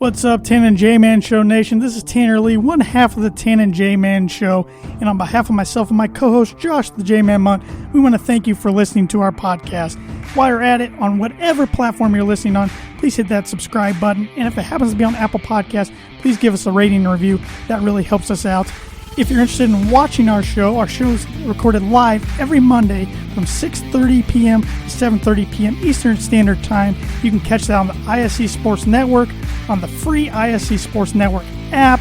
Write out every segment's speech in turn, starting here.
What's up, Tan and J-Man Show Nation? This is Tanner Lee, one half of the Tan and J-Man Show. And on behalf of myself and my co-host, Josh the J-Man Munt, we want to thank you for listening to our podcast. While you're at it, on whatever platform you're listening on, please hit that subscribe button. And if it happens to be on Apple Podcasts, please give us a rating and review. That really helps us out. If you're interested in watching our show is recorded live every Monday from 6:30 p.m. to 7:30 p.m. Eastern Standard Time. You can catch that on the ISC Sports Network, on the free ISC Sports Network app,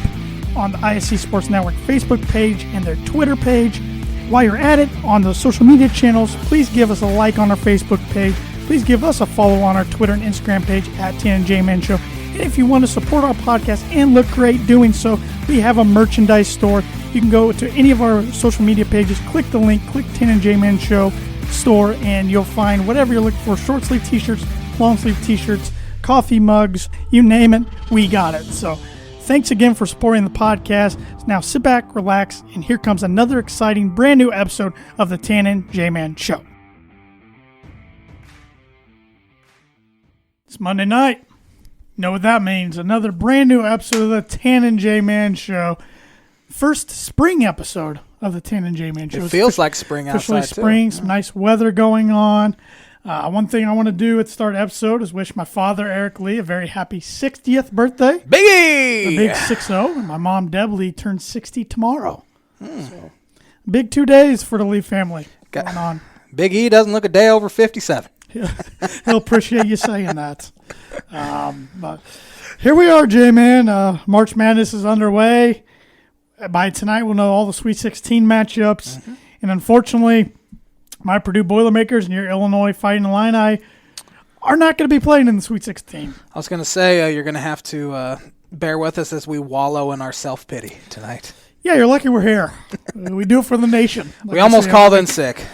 on the ISC Sports Network Facebook page, and their Twitter page. While you're at it, on the social media channels, please give us a like on our Facebook page. Please give us a follow on our Twitter and Instagram page at Tan and J-Man Show. And if you want to support our podcast and look great doing so, we have a merchandise store. You can go to any of our social media pages, click the link, click Tan and J-Man Show store, and you'll find whatever you're looking for. Short sleeve t-shirts, long sleeve t-shirts, coffee mugs, you name it, we got it. So thanks again for supporting the podcast. Now sit back, relax, and here comes another exciting brand new episode of the Tan and J-Man Show. It's Monday night. You know what that means. Another brand new episode of the Tan and J-Man Show. First spring episode of the Tan and J-Man Show. It feels like spring outside, officially spring, too. Some nice weather going on. One thing I want to do at the start of the episode is wish my father, Eric Lee, a very happy 60th birthday. Biggie! A big 6-0. And my mom, Deb Lee, turns 60 tomorrow. So, big 2 days for the Lee family going on. Big E doesn't look a day over 57. He'll appreciate you saying that. But here we are, J-Man. March Madness is underway. By tonight, we'll know all the Sweet 16 matchups. Mm-hmm. And unfortunately, my Purdue Boilermakers and your Illinois Fighting Illini are not going to be playing in the Sweet 16. I was going to say, you're going to have to bear with us as we wallow in our self-pity tonight. Yeah, you're lucky we're here. We do it for the nation. Like we almost called in sick.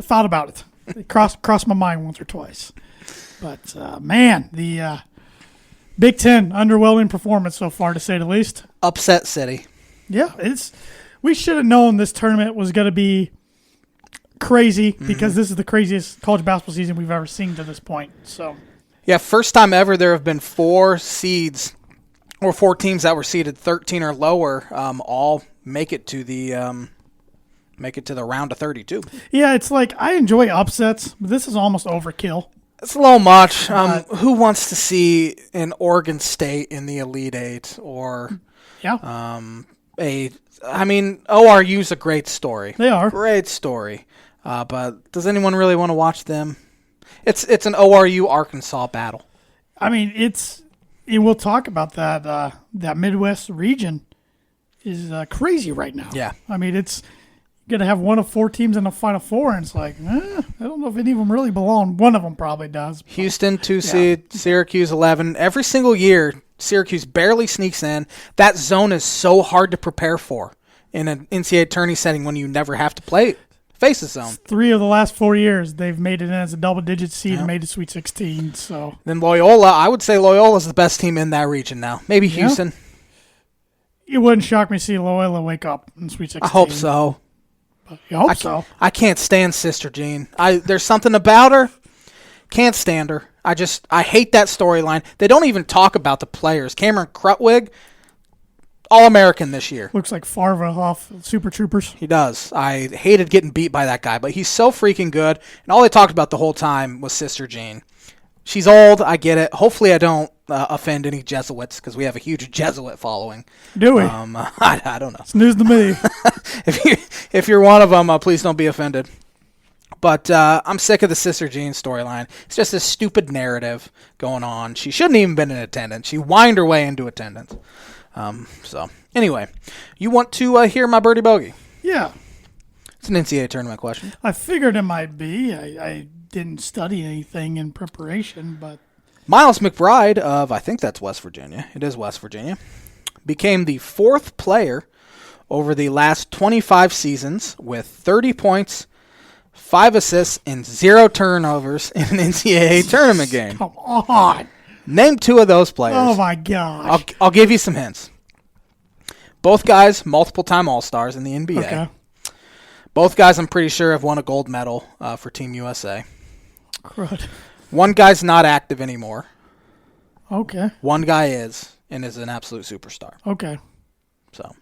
Thought about it. It crossed my mind once or twice. But, man, the Big Ten underwhelming performance so far, to say the least. Upset city. Yeah, we should have known this tournament was going to be crazy because this is the craziest college basketball season we've ever seen to this point. So, yeah, first time ever there have been 4 seeds or 4 teams that were seeded 13 or lower all make it to the round of 32. Yeah, it's like I enjoy upsets, but this is almost overkill. It's a little much. Who wants to see an Oregon State in the Elite Eight or ORU's a great story. They are. Great story. But does anyone really want to watch them? It's an ORU Arkansas battle. I mean, we'll talk about that. That Midwest region is crazy right now. Yeah. I mean, it's going to have one of 4 teams in the Final Four, and it's like, I don't know if any of them really belong. One of them probably does. Houston, 2 seed, Syracuse, 11. Every single year, Syracuse barely sneaks in. That zone is so hard to prepare for in an NCAA tourney setting when you never have to face the zone. 3 of the last 4 years, they've made it in as a double-digit seed and made the Sweet 16. So then Loyola, I would say Loyola's the best team in that region now. Maybe Houston. It wouldn't shock me to see Loyola wake up in Sweet 16. I hope so. You hope so. I can't stand Sister Jean. There's something about her. Can't stand her. I hate that storyline. They don't even talk about the players. Cameron Krutwig, All-American this year. Looks like Farva off Super Troopers. He does. I hated getting beat by that guy, but he's so freaking good. And all they talked about the whole time was Sister Jean. She's old. I get it. Hopefully I don't offend any Jesuits because we have a huge Jesuit following. Do we? I don't know. It's news to me. If you're one of them, please don't be offended. But I'm sick of the Sister Jean storyline. It's just a stupid narrative going on. She shouldn't even been in attendance. She whined her way into attendance. So anyway, you want to hear my birdie bogey? Yeah. It's an NCAA tournament question. I figured it might be. I didn't study anything in preparation, but Miles McBride of, I think that's West Virginia. It is West Virginia. Became the 4th player over the last 25 seasons with 30 points, 5 assists, and 0 turnovers in an NCAA tournament game. Come on. Name 2 of those players. Oh, my gosh. I'll give you some hints. Both guys, multiple-time All-Stars in the NBA. Okay. Both guys, I'm pretty sure, have won a gold medal for Team USA. Crud. One guy's not active anymore. Okay. One guy is, and is an absolute superstar. Okay. So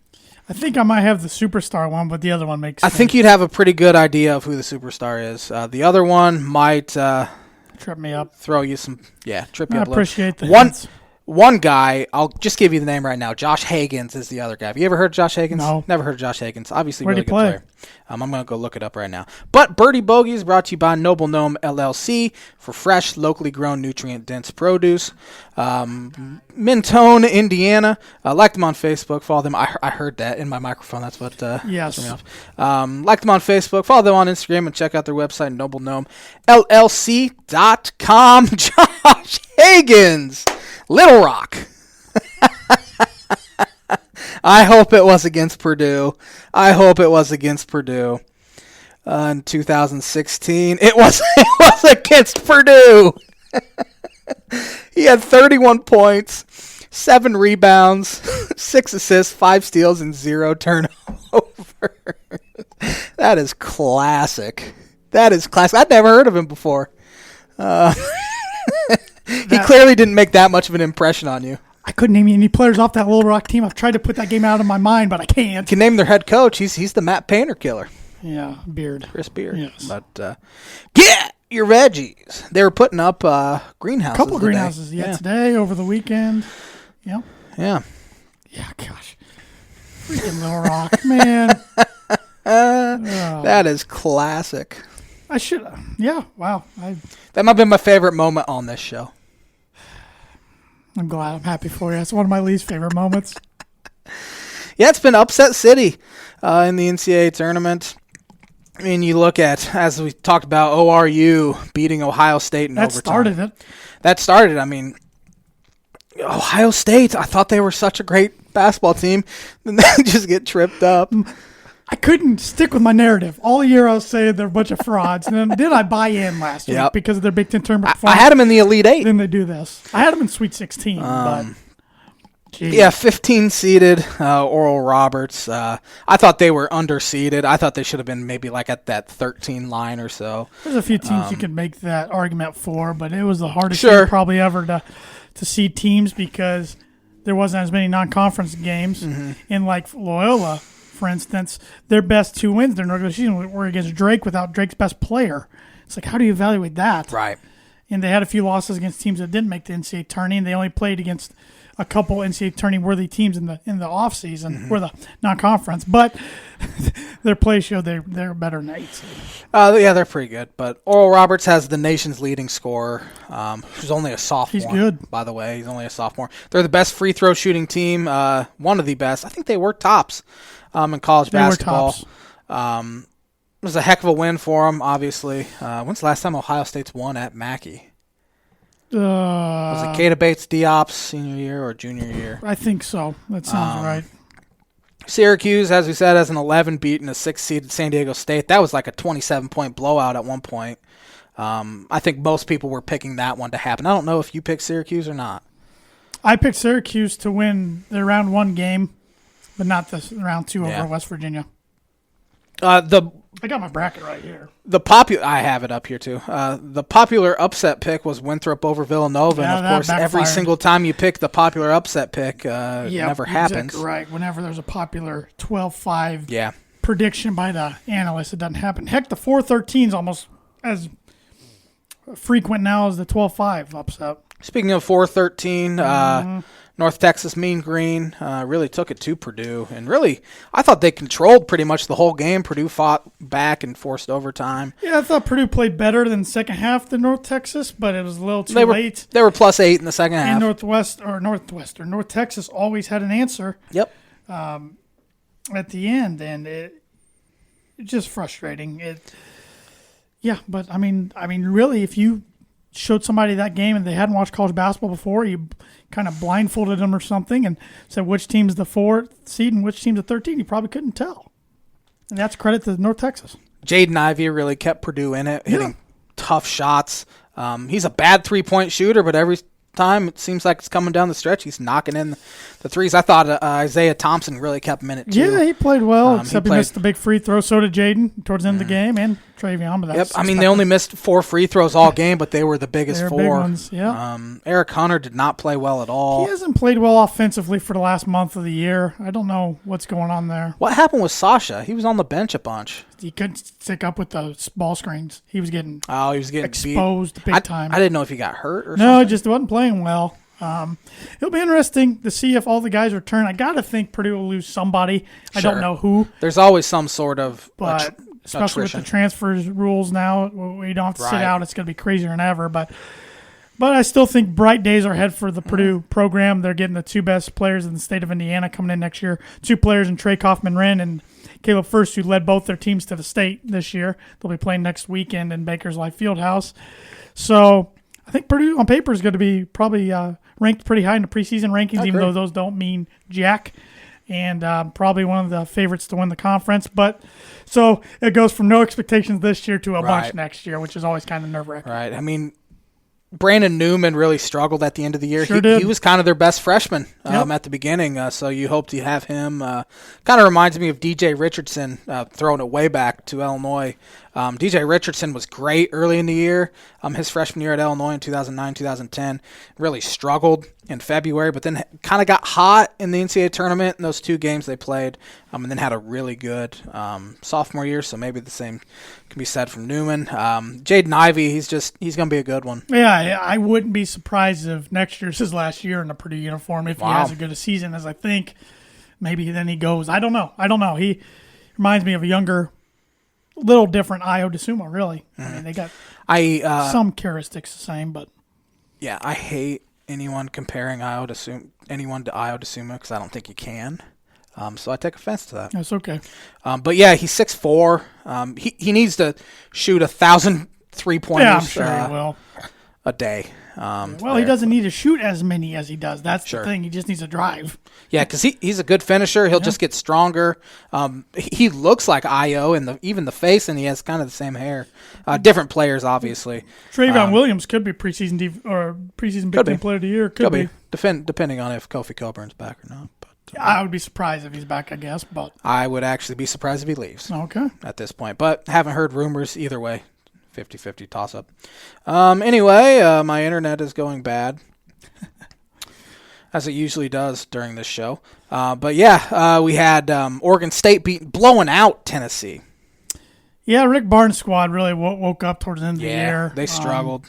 I think I might have the superstar one, but the other one makes sense. I think you'd have a pretty good idea of who the superstar is. The other one might trip me up. Throw you some, trip you I up a little. appreciate the one. hints. One guy, I'll just give you the name right now. Josh Hagens is the other guy. Have you ever heard of Josh Hagens? No. Never heard of Josh Hagens. Obviously, Where'd really he good play? player. I'm going to go look it up right now. But Birdie Bogey is brought to you by Noble Gnome LLC for fresh, locally grown, nutrient-dense produce. Mentone, Indiana. Like them on Facebook. Follow them. I heard that in my microphone. That's what yes. threw me off. Like them on Facebook. Follow them on Instagram and check out their website, noblegnomellc.com. Josh Hagens, Little Rock. I hope it was against Purdue. In 2016. It was against Purdue. He had 31 points, 7 rebounds, 6 assists, 5 steals, and 0 turnovers. That is classic. I'd never heard of him before. He clearly didn't make that much of an impression on you. I couldn't name any players off that Little Rock team. I've tried to put that game out of my mind, but I can't. You can name their head coach. He's the Matt Painter killer. Yeah, Beard. Chris Beard. Yes. But get your veggies. They were putting up greenhouses. A couple of today. greenhouses. Today, over the weekend. Yeah. Yeah. Yeah, gosh. Freaking Little Rock, man. That is classic. I should. Yeah, wow. That might have been my favorite moment on this show. I'm glad. I'm happy for you. It's one of my least favorite moments. Yeah, it's been upset city in the NCAA tournament. I mean, you look at, as we talked about, ORU beating Ohio State in overtime. That started it. I mean, Ohio State, I thought they were such a great basketball team. Then they just get tripped up. I couldn't stick with my narrative. All year I was saying they're a bunch of frauds. And then I buy in last week because of their Big Ten tournament performance. I had them in the Elite Eight. Then they do this. I had them in Sweet 16. But yeah, 15 seeded Oral Roberts. I thought they were underseeded. I thought they should have been maybe like at that 13 line or so. There's a few teams you could make that argument for, but it was the hardest year probably ever to seed teams because there wasn't as many non-conference games. Mm-hmm. And like Loyola, for instance, their best 2 wins during the regular season were against Drake without Drake's best player. It's like, how do you evaluate that? Right. And they had a few losses against teams that didn't make the NCAA tourney, and they only played against a couple NCAA tourney-worthy teams in the off season or the non-conference. But their play showed they're better than 8. Yeah, they're pretty good. But Oral Roberts has the nation's leading scorer, who's only a sophomore. He's good. By the way. He's only a sophomore. They're the best free throw shooting team, one of the best. I think they were tops in college basketball. It was a heck of a win for them, obviously. When's the last time Ohio State's won at Mackey? Was it Kata Bates Diop's senior year or junior year? I think so. That sounds right. Syracuse, as we said, has an 11 beating a 6-seeded San Diego State. That was like a 27-point blowout at one point. I think most people were picking that one to happen. I don't know if you picked Syracuse or not. I picked Syracuse to win their round 1 game, but not the round 2 over West Virginia. I got my bracket right here. I have it up here too. The popular upset pick was Winthrop over Villanova, and of course, every single time you pick the popular upset pick, it never happens. Exactly right. Whenever there's a popular 12-5 prediction by the analyst, it doesn't happen. Heck, the 4-13 is almost as frequent now as the 12-5 upset. Speaking of 4-13, North Texas Mean Green really took it to Purdue. And really, I thought they controlled pretty much the whole game. Purdue fought back and forced overtime. Yeah, I thought Purdue played better than the second half than North Texas, but it was a little too late. They were +8 in the second half. And North Texas always had an answer. Yep. At the end, and it's just frustrating. But I mean, really, if you showed somebody that game and they hadn't watched college basketball before, you kind of blindfolded them or something and said which team's the 4th seed and which team's the 13, you probably couldn't tell. And that's credit to North Texas. Jaden Ivey really kept Purdue in it, hitting tough shots. He's a bad three-point shooter, but every time it seems like it's coming down the stretch, he's knocking in the threes. I thought Isaiah Thompson really kept him in it too. Yeah, he played well, except he missed the big free throw. So did Jaden towards the end of the game, and Travion, but Yep. that's I mean, they only missed 4 free throws all game, but they were the biggest They're 4. big ones, yeah. Eric Hunter did not play well at all. He hasn't played well offensively for the last month of the year. I don't know what's going on there. What happened with Sasha? He was on the bench a bunch. He couldn't stick up with the ball screens. He was getting exposed beat. big time. I didn't know if he got hurt or No, something. just wasn't playing well. It'll be interesting to see if all the guys return. I got to think Purdue will lose somebody. I don't know who. There's always some sort of but especially attrition. with the transfers rules now, we don't have to sit out. It's going to be crazier than ever. But I still think bright days are ahead for the Purdue program. They're getting the 2 best players in the state of Indiana coming in next year. 2 players in Trey Kaufman-Wren and Caleb Furst, who led both their teams to the state this year. They'll be playing next weekend in Baker's Life Fieldhouse. So I think Purdue on paper is going to be probably ranked pretty high in the preseason rankings, even though those don't mean jack. And probably one of the favorites to win the conference. But so it goes from no expectations this year to a bunch next year, which is always kind of nerve-wracking. Right. I mean, Brandon Newman really struggled at the end of the year. Sure did. He was kind of their best freshman at the beginning, so you hope to have him. Kind of reminds me of DJ Richardson, throwing it way back to Illinois. DJ Richardson was great early in the year. His freshman year at Illinois in 2009, 2010, really struggled in February, but then kind of got hot in the NCAA tournament in those 2 games they played, and then had a really good sophomore year, so maybe the same can be said from Newman. Jaden Ivey, he's going to be a good one. Yeah, I wouldn't be surprised if next year's his last year in a Purdue uniform if he has as good a season as I think. Maybe then he goes. I don't know. He reminds me of a younger, little different Io DeSumo, really. I mean, they got some characteristics the same, but yeah, I hate anyone comparing anyone to Io DeSumo because I don't think you can. So I take offense to that. That's okay. But yeah, he's 6'4". He needs to shoot 1,000 3-pointers. Yeah, I'm sure he will. A day. He doesn't need to shoot as many as he does. That's the thing. He just needs to drive. Yeah, because he's a good finisher. He'll just get stronger. He looks like Io in even the face, and he has kind of the same hair. Different players, obviously. Trayvon Williams could be preseason Big Ten Player of the Year. Could be. Depending on if Kofi Coburn's back or not. But I would be surprised if he's back, I guess. But I would actually be surprised if he leaves. Okay. At this point. But haven't heard rumors either way. 50-50 toss-up. Anyway, my internet is going bad, as it usually does during this show. But yeah, we had Oregon State blowing out Tennessee. Yeah, Rick Barnes' squad really woke up towards the end of the year. They struggled.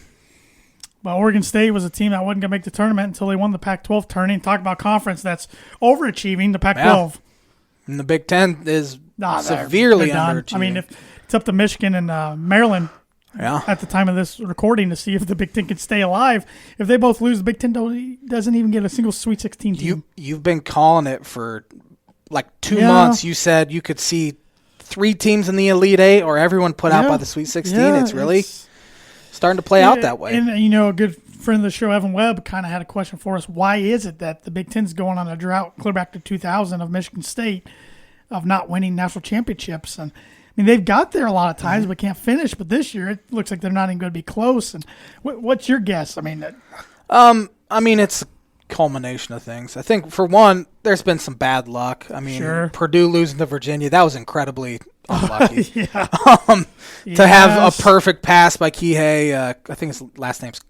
But Oregon State was a team that wasn't going to make the tournament until they won the Pac-12 tourney. Talk about conference that's overachieving, the Pac-12. Yeah. And the Big Ten is severely underachieving. I mean, if it's up to Michigan and Maryland at the time of this recording to see if the Big Ten can stay alive. If they both lose, the Big Ten doesn't even get a single Sweet 16 team. You've been calling it for like 2 months. You said you could see 3 teams in the Elite Eight or everyone put out by the Sweet 16. It's really starting to play out that way. And, a good friend of the show, Evan Webb, kind of had a question for us. Why is it that the Big Ten's going on a drought clear back to 2000 of Michigan State of not winning national championships? And I mean, they've got there a lot of times, but can't finish. But this year, it looks like they're not even going to be close. And what's your guess? I mean, it's a culmination of things. I think, for one, there's been some bad luck. I mean, Purdue losing to Virginia, that was incredibly unlucky. To have a perfect pass by Kihei, I think his last name's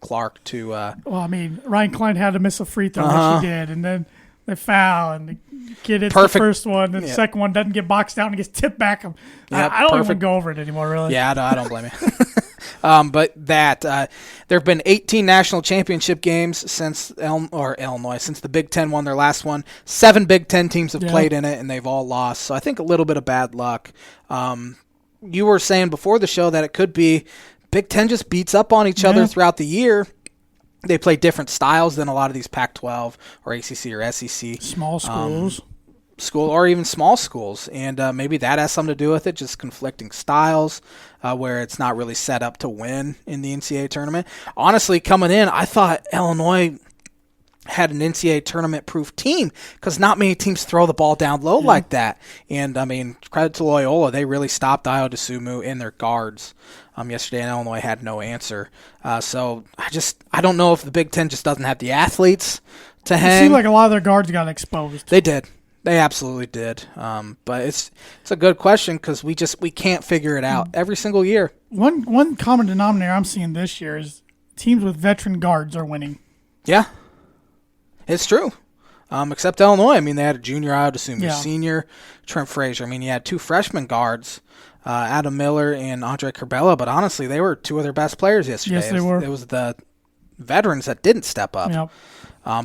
Clark, to... Ryan Klein had to miss a free throw, which he did, and then they foul, and the kid hits the first one, and the second one doesn't get boxed out and gets tipped back. I don't even go over it anymore, really. Yeah, I don't blame you. But there have been 18 national championship games since Illinois, since the Big Ten won their last one. 7 Big Ten teams have played in it, and they've all lost. So I think a little bit of bad luck. You were saying before the show that it could be Big Ten just beats up on each other throughout the year. They play different styles than a lot of these Pac-12 or ACC or SEC. Small schools. Or even small schools. And maybe that has something to do with it, just conflicting styles where it's not really set up to win in the NCAA tournament. Honestly, coming in, I thought Illinois had an NCAA tournament-proof team because not many teams throw the ball down low like that. And, credit to Loyola. They really stopped Io DeSumo in their guards yesterday, and Illinois had no answer. So I don't know if the Big Ten just doesn't have the athletes to hang. It seemed like a lot of their guards got exposed. They did. They absolutely did. But it's a good question because we can't figure it out every single year. One common denominator I'm seeing this year is teams with veteran guards are winning. Yeah, it's true. Except Illinois. I mean, they had a junior, I would assume, senior, Trent Frazier. I mean, you had 2 freshman guards, Adam Miller and Andre Curbelo, but honestly, they were 2 of their best players yesterday. Yes, they were. It was the veterans that didn't step up. Yep.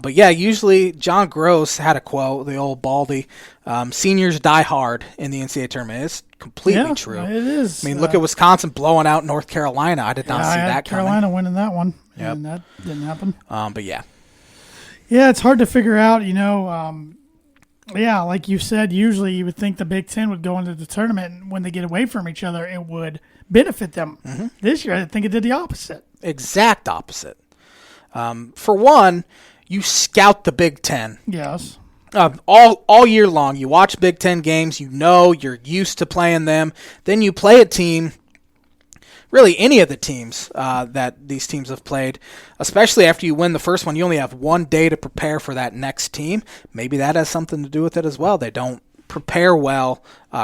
But yeah, usually John Gross had a quote, the old Baldy, seniors die hard in the NCAA tournament. It's completely true. It is. I mean, look at Wisconsin blowing out North Carolina. I did not see that coming. Carolina winning that one, and that didn't happen. But yeah. Yeah, it's hard to figure out, like you said, usually you would think the Big Ten would go into the tournament, and when they get away from each other, it would benefit them. Mm-hmm. This year, I think it did the opposite. Exact opposite. For one, you scout the Big Ten. Yes. All year long. You watch Big Ten games. You're used to playing them. Then you play a team, really any of the teams that these teams have played, especially after you win the first one. You only have one day to prepare for that next team. Maybe that has something to do with it as well. They don't prepare well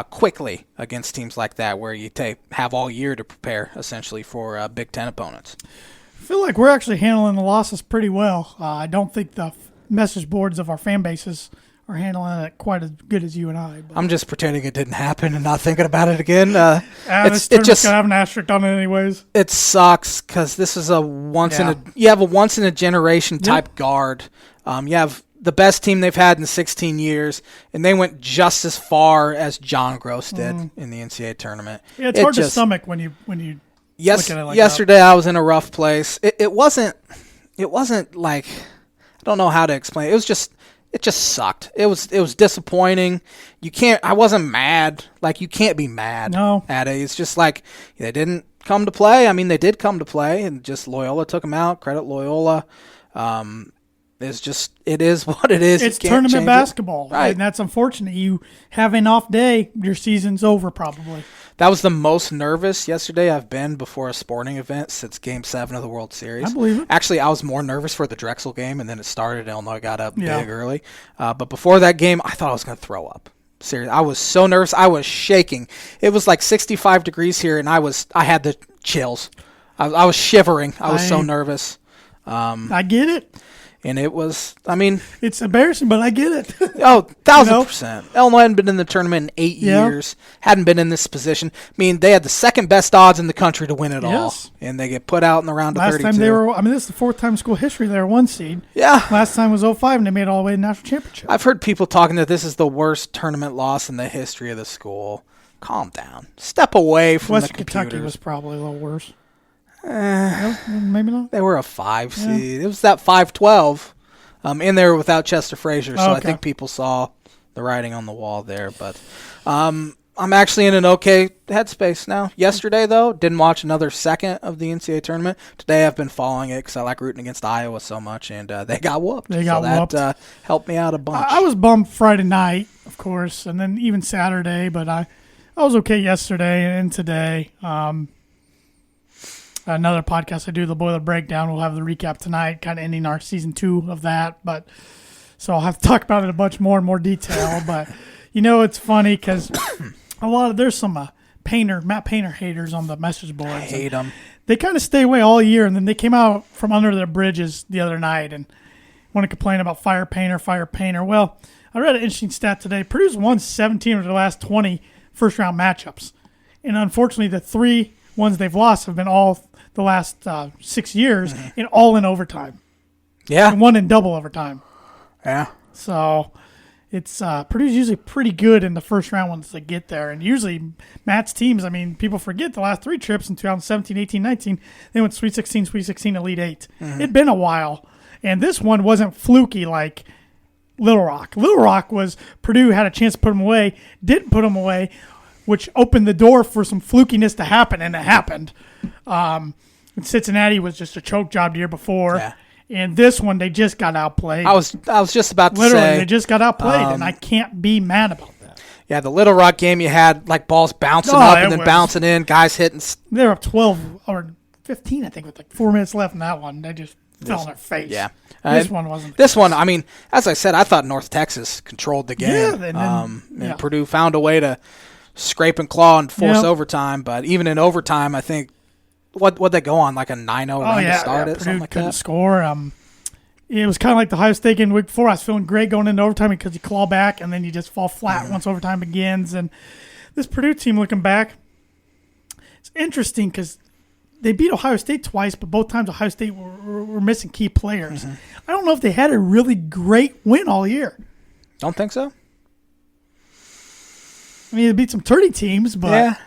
quickly against teams like that where you have all year to prepare essentially for Big Ten opponents. I feel like we're actually handling the losses pretty well. I don't think the message boards of our fan bases are handling it quite as good as you and I. But. I'm just pretending it didn't happen and not thinking about it again. This tournament's gonna have an asterisk on it anyways. It sucks because this is you have a once in a generation type guard. You have the best team they've had in 16 years, and they went just as far as John Gross did in the NCAA tournament. Yeah, it's hard to stomach when you. Yesterday I was in a rough place. It wasn't like, I don't know how to explain it. It just sucked. It was disappointing. I wasn't mad. Like, you can't be mad at it. It's just like they didn't come to play. I mean, they did come to play, and just Loyola took them out. Credit Loyola. It is what it is. It's tournament basketball, right? And that's unfortunate. You have an off day, your season's over probably. That was the most nervous yesterday I've been before a sporting event since Game 7 of the World Series. I believe it. Actually, I was more nervous for the Drexel game, and then it started. Illinois got up big early. But before that game, I thought I was going to throw up. Seriously, I was so nervous. I was shaking. It was like 65 degrees here, and I had the chills. I was shivering. I was so nervous. I get it. And it was, I mean... It's embarrassing, but I get it. 1,000%. Illinois hadn't been in the tournament in 8 years. Hadn't been in this position. I mean, they had the second best odds in the country to win it all. And they get put out in the round of 32. Last time this is the 4th time in school history they were 1 seed. Yeah. Last time was 2005, and they made it all the way to the national championship. I've heard people talking that this is the worst tournament loss in the history of the school. Calm down. Step away from West the computers. Kentucky was probably a little worse. No, maybe not. They were a 5 seed. It was that 5-12. And they were without Chester Frazier, so I think people saw the writing on the wall there. But I'm actually in an okay headspace now. Yesterday, though, didn't watch another second of the NCAA tournament. Today, I've been following it because I like rooting against Iowa so much, and they got whooped. That helped me out a bunch. I was bummed Friday night, of course, and then even Saturday, but I was okay yesterday and today. Another podcast I do, the Boiler Breakdown. We'll have the recap tonight, kind of ending our season 2 of that. But so I'll have to talk about it a bunch more in more detail. But it's funny because there's some Matt Painter haters on the message boards. I hate them. They kind of stay away all year, and then they came out from under their bridges the other night and want to complain about Fire Painter. Well, I read an interesting stat today. Purdue's won 17 of their last 20 first-round matchups. And unfortunately, the 3 ones they've lost have been all the last 6 years, and all in overtime. Yeah. And 1 in double overtime. Yeah. So it's Purdue's usually pretty good in the first round once they get there. And usually Matt's teams, I mean, people forget the last 3 trips in 2017, 18, 19, they went Sweet 16, Elite 8. It'd been a while. And this one wasn't fluky like Little Rock. Little Rock was Purdue had a chance to put them away, didn't put them away, which opened the door for some flukiness to happen, and it happened. Cincinnati was just a choke job the year before. Yeah. And this one, they just got outplayed. I was just about to say. Literally, they just got outplayed, and I can't be mad about that. Yeah, the Little Rock game, you had like balls bouncing up and then bouncing in, guys hitting. They were up 12 or 15, I think, with like 4 minutes left in that one. They just fell on their face. Yeah. This one wasn't. This one, I mean, as I said, I thought North Texas controlled the game. Yeah, and Purdue found a way to scrape and claw and force overtime. But even in overtime, I think, what'd they go on, like a 9-0 run to start it? Purdue Something like couldn't that? score. It was kind of like the Ohio State game the week before. I was feeling great going into overtime because you claw back and then you just fall flat once overtime begins. And this Purdue team, looking back, it's interesting because they beat Ohio State twice, but both times Ohio State were missing key players. Mm-hmm. I don't know if they had a really great win all year. Don't think so? I mean, they beat some 30 teams, but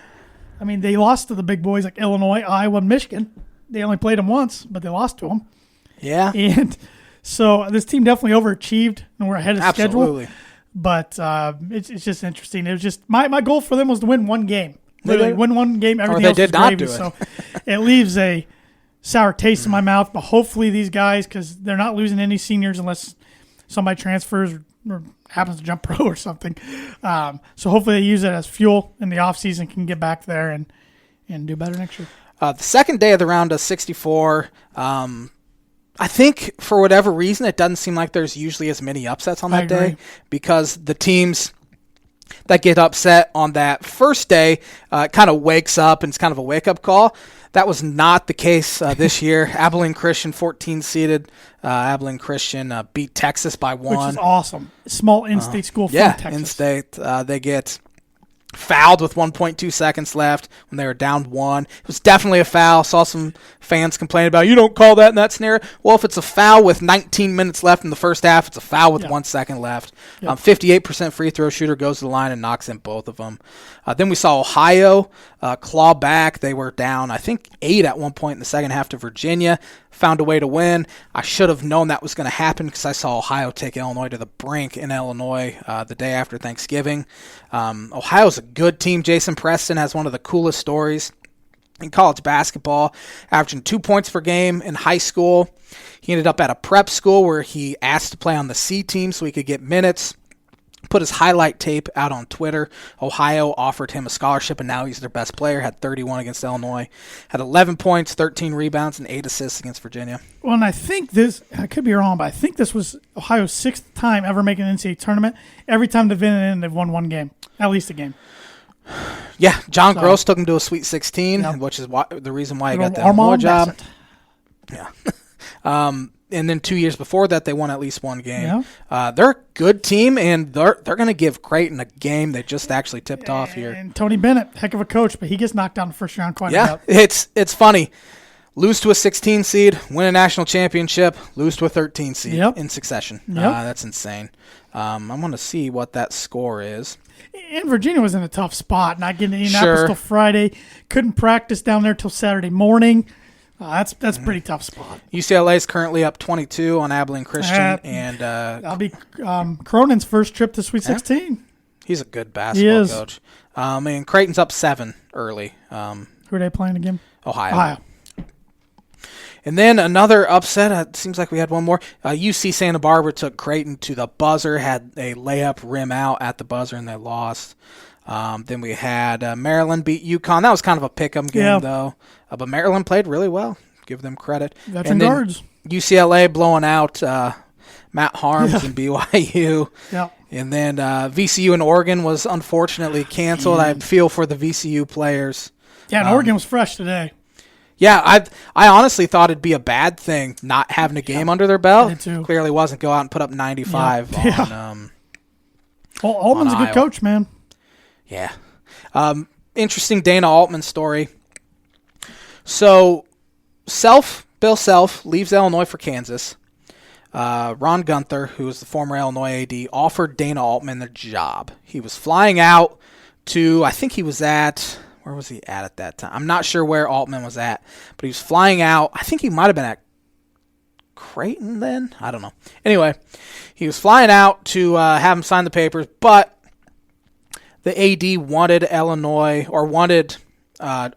I mean, they lost to the big boys like Illinois, Iowa, and Michigan. They only played them once, but they lost to them. Yeah. And so this team definitely overachieved and we're ahead of schedule. But it's just interesting. It was just my goal for them was to win one game. Literally win one game. Everything else is gravy. So it leaves a sour taste in my mouth. But hopefully these guys, because they're not losing any seniors unless somebody transfers or happens to jump pro or something. So hopefully they use it as fuel in the offseason, can get back there and do better next year. The second day of the round of 64, I think for whatever reason, it doesn't seem like there's usually as many upsets on that day because the teams that get upset on that first day kind of wakes up and it's kind of a wake-up call. That was not the case this year. Abilene Christian, 14-seeded. Abilene Christian beat Texas by 1. Which is awesome. Small in-state school from Texas. Yeah, in-state. They get fouled with 1.2 seconds left when they were down 1. It was definitely a foul. Saw some fans complain about, you don't call that in that scenario. Well, if it's a foul with 19 minutes left in the first half, it's a foul with 1 second left. 58% free throw shooter goes to the line and knocks in both of them. Then we saw Ohio claw back. They were down, I think, 8 at one point in the second half to Virginia. Found a way to win. I should have known that was going to happen because I saw Ohio take Illinois to the brink in Illinois the day after Thanksgiving. Ohio's a good team. Jason Preston has one of the coolest stories in college basketball, averaging 2 points per game in high school. He ended up at a prep school where he asked to play on the C team so he could get minutes. Put his highlight tape out on Twitter. Ohio offered him a scholarship, and now he's their best player. Had 31 against Illinois. Had 11 points, 13 rebounds, and 8 assists against Virginia. Well, and I think this, I could be wrong, but I think this was Ohio's 6th time ever making an NCAA tournament. Every time they've been in, they've won one game, at least a game. Yeah, John Gross took him to a Sweet 16, which is the reason why he got the Illinois job. Yeah. And then 2 years before that, they won at least one game. Yeah. They're a good team, and they're going to give Creighton a game. They just actually tipped off here. And Tony Bennett, heck of a coach, but he gets knocked down the first round quite a bit. Yeah, it's funny. Lose to a 16 seed, win a national championship, lose to a 13 seed in succession. That's insane. I want to see what that score is. And Virginia was in a tough spot, not getting to Indianapolis till Friday. Couldn't practice down there till Saturday morning. That's a pretty tough spot. UCLA is currently up 22 on Abilene Christian, and that'll be Cronin's first trip to Sweet 16. He's a good basketball coach. And Creighton's up 7 early. Who are they playing again? Ohio. And then another upset. It seems like we had one more. UC Santa Barbara took Creighton to the buzzer, had a layup rim out at the buzzer, and they lost. Then we had Maryland beat UConn. That was kind of a pick-em game, though. But Maryland played really well. Give them credit. Veteran guards. UCLA blowing out Matt Harms and BYU. Yeah. And then VCU and Oregon was unfortunately canceled. I feel for the VCU players. Yeah, and Oregon was fresh today. Yeah, I honestly thought it'd be a bad thing not having a game under their belt. I did too. Clearly wasn't. Go out and put up 95 on well, Altman's a good coach, man. Yeah. Interesting Dana Altman story. So, Bill Self leaves Illinois for Kansas. Ron Gunther, who was the former Illinois AD, offered Dana Altman the job. He was flying out to, I think he was at, where was he at that time? I'm not sure where Altman was at, but he was flying out. I think he might have been at Creighton then? I don't know. Anyway, he was flying out to have him sign the papers, but the AD wanted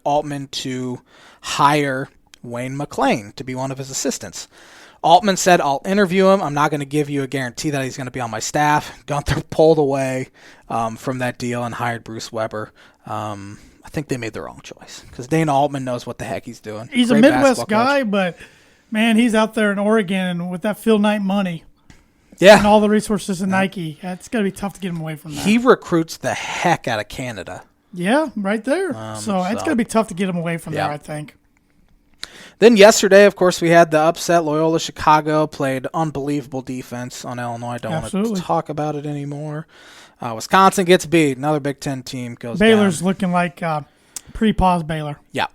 Altman to hire Wayne McClain to be one of his assistants. Altman said, I'll interview him. I'm not going to give you a guarantee that he's going to be on my staff. Gunther pulled away from that deal and hired Bruce Weber. I think they made the wrong choice because Dana Altman knows what the heck he's doing. He's a Midwest guy, but Man, he's out there in Oregon with that Phil Knight money. Yeah. And all the resources in Nike. It's got to be tough to get him away from that. He recruits the heck out of Canada. Yeah, right there. So it's going to be tough to get him away from there, I think. Then yesterday, of course, we had the upset. Loyola Chicago played unbelievable defense on Illinois. Don't want to talk about it anymore. Wisconsin gets beat. Another Big Ten team goes Baylor's down. looking like pre-pause Baylor. Yeah,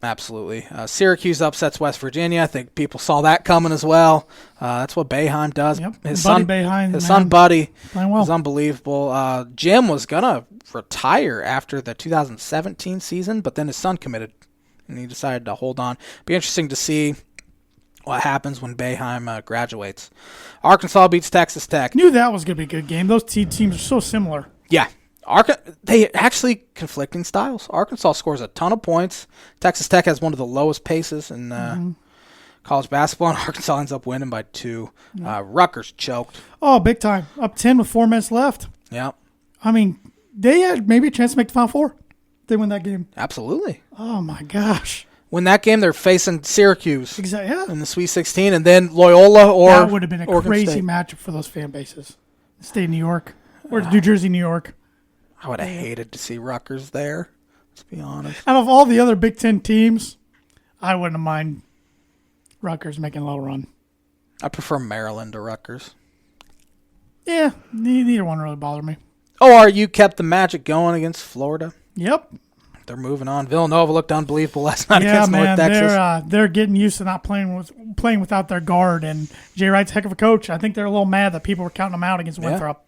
absolutely. Syracuse upsets West Virginia. I think people saw that coming as well. That's what Boeheim does. Yep. His son Buddy, playing well. was unbelievable. Jim was going to retire after the 2017 season, but then his son committed, and he decided to hold on. Be interesting to see what happens when Boeheim graduates. Arkansas beats Texas Tech. Knew that was going to be a good game. Those teams are so similar. Yeah. They actually conflicting styles. Arkansas scores a ton of points. Texas Tech has one of the lowest paces in college basketball, and Arkansas ends up winning by 2. Rutgers choked. Oh, big time. Up 10 with 4 minutes left. Yeah. I mean, they had maybe a chance to make the Final Four. They win that game. Absolutely. Oh, my gosh. Win that game, they're facing Syracuse in the Sweet 16, and then Loyola or that would have been a Oregon crazy State. matchup for those fan bases. State of New York. Or New Jersey, New York. I would have hated to see Rutgers there, let's be honest. Out of all the other Big Ten teams, I wouldn't mind Rutgers making a little run. I prefer Maryland to Rutgers. Yeah, neither one really bothered me. ORU kept the magic going against Florida. Yep. They're moving on. Villanova looked unbelievable last night against North Texas. They're getting used to not playing without their guard, and Jay Wright's a heck of a coach. I think they're a little mad that people were counting them out against Winthrop.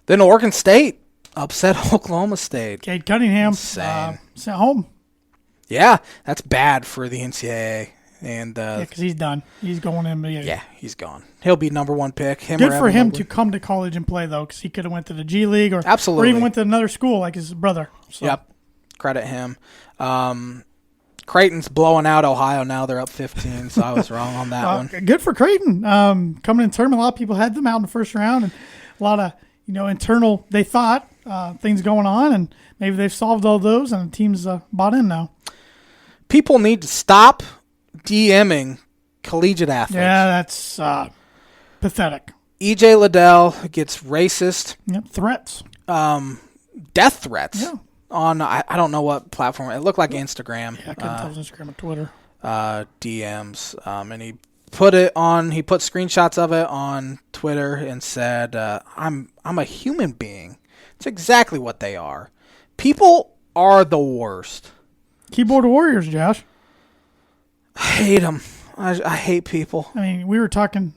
Then Oregon State upset Oklahoma State. Cade Cunningham Insane. sent home. Yeah, that's bad for the NCAA. And because he's done. He's going in. Yeah, he's gone. He'll be number 1 pick. Good for him to come to college and play, though, because he could have went to the G League or even went to another school like his brother. So. Yep. Credit him. Creighton's blowing out Ohio now. They're up 15, so I was wrong on that one. Good for Creighton. Coming in tournament, a lot of people had them out in the first round, and a lot of internal, they thought, things going on, and maybe they've solved all those, and the team's bought in now. People need to stop DMing collegiate athletes. Yeah, that's pathetic. EJ Liddell gets racist. Yep, threats. Death threats. Yeah. On, I don't know what platform. It looked like Instagram. Yeah, I couldn't tell it was Instagram or Twitter. DMs. And he put screenshots of it on Twitter and said, I'm a human being. It's exactly what they are. People are the worst. Keyboard warriors, Josh. I hate them. I hate people. I mean, we were talking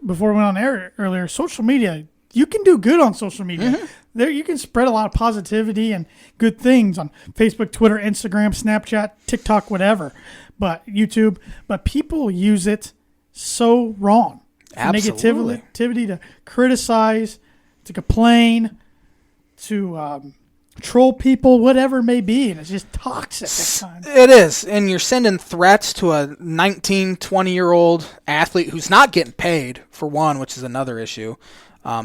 before we went on air earlier. Social media, you can do good on social media. Mm-hmm. There, you can spread a lot of positivity and good things on Facebook, Twitter, Instagram, Snapchat, TikTok, whatever. But YouTube, but people use it so wrong. Absolutely. Negativity to criticize, to complain, to troll people, whatever it may be, and it's just toxic at times. It is, and you're sending threats to a 19, 20-year-old athlete who's not getting paid, for one, which is another issue.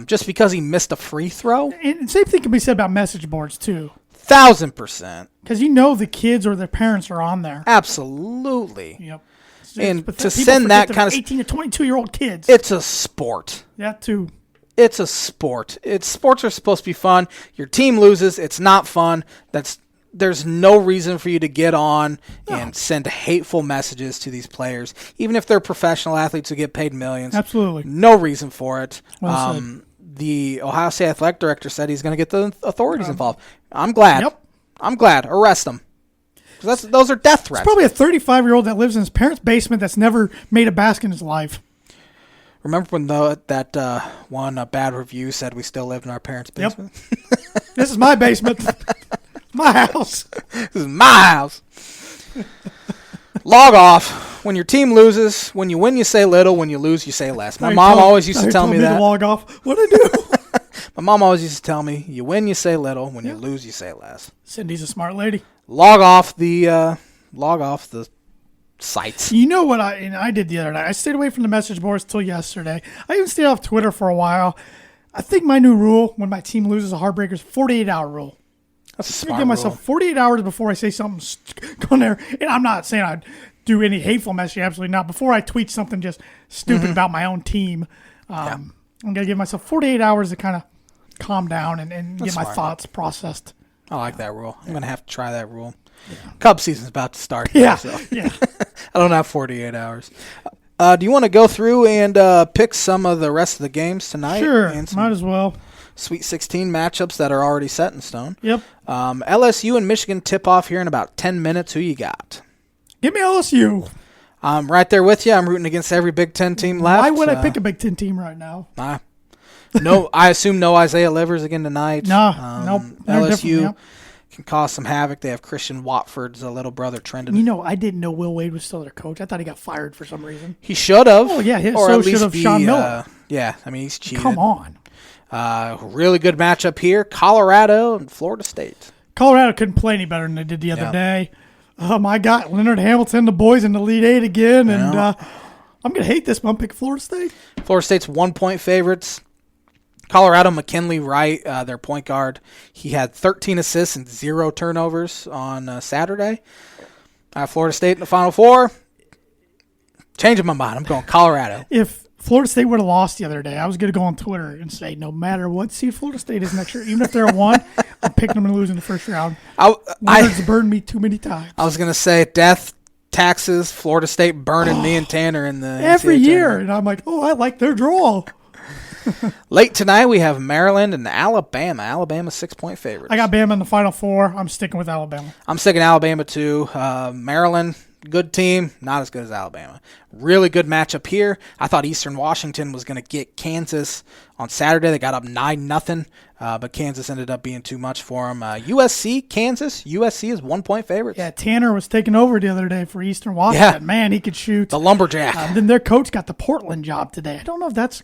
Just because he missed a free throw. And same thing can be said about message boards, too. 1,000%. Because the kids or their parents are on there. Absolutely. Yep. And to send that kind of 18 to 22-year-old kids. It's a sport. That, too. It's a sport. Sports are supposed to be fun. Your team loses. It's not fun. There's no reason for you to get on and send hateful messages to these players, even if they're professional athletes who get paid millions. Absolutely. No reason for it. Well the Ohio State athletic director said he's going to get the authorities involved. I'm glad. Yep. I'm glad. Arrest them. Those are death threats. It's probably a 35-year-old that lives in his parents' basement that's never made a basket in his life. Remember when that one bad review said we still lived in our parents' basement? Yep. This is my basement. My house. This is my house. Log off. When your team loses, when you win, you say little. When you lose, you say less. My mom always used to tell me that. To log off. What'd I do? My mom always used to tell me, you win, you say little. When you lose, you say less. Cindy's a smart lady. Log off the sites. You know what I did the other night? I stayed away from the message boards till yesterday. I even stayed off Twitter for a while. I think my new rule when my team loses a heartbreaker is 48-hour rule. That's a smart I give myself 48 hours before I say something going there. And I'm not saying I'd do any hateful messaging. Absolutely not. Before I tweet something just stupid about my own team, I'm going to give myself 48 hours to kind of calm down and get my thoughts processed. I like that rule. I'm going to have to try that rule. Yeah. Cubs season's about to start. Yeah. So. I don't have 48 hours. Do you want to go through and pick some of the rest of the games tonight? Sure. And Might as well. Sweet 16 matchups that are already set in stone. Yep. LSU and Michigan tip off here in about 10 minutes. Who you got? Give me LSU. I'm right there with you. I'm rooting against every Big Ten team left. Why would I pick a Big Ten team right now? No, I assume no Isaiah Livers again tonight. Nope. LSU can cause some havoc. They have Christian Watford's little brother, Trendon. You know, I didn't know Will Wade was still their coach. I thought he got fired for some reason. He should have. Oh, yeah. Or so at should least have Sean Miller. He's cheated. Come on. Really good matchup here. Colorado and Florida State. Colorado couldn't play any better than they did the other day. I got Leonard Hamilton, the boys in the Elite Eight again, and I'm going to hate this, but I'm picking Florida State. Florida State's 1-point favorites. Colorado, McKinley Wright, their point guard. He had 13 assists and 0 turnovers on Saturday. Florida State in the Final Four. Changing my mind. I'm going Colorado. If Florida State would have lost the other day, I was going to go on Twitter and say, no matter what seed Florida State is next year, even if they're a 1, I'm picking them to lose in the first round. Wizards burned me too many times. I was going to say death, taxes, Florida State burning me and Tanner in the every NCAA year. tournament. And I'm like, I like their draw. Late tonight, we have Maryland and Alabama. Alabama 6-point favorites. I got Bama in the Final Four. I'm sticking with Alabama. I'm sticking Alabama too. Maryland, good team, not as good as Alabama. Really good matchup here. I thought Eastern Washington was going to get Kansas on Saturday. They got up 9-0, but Kansas ended up being too much for them. USC, Kansas. USC is 1-point favorites. Yeah, Tanner was taking over the other day for Eastern Washington. Yeah. Man, he could shoot. The Lumberjack. Then their coach got the Portland job today. I don't know if that's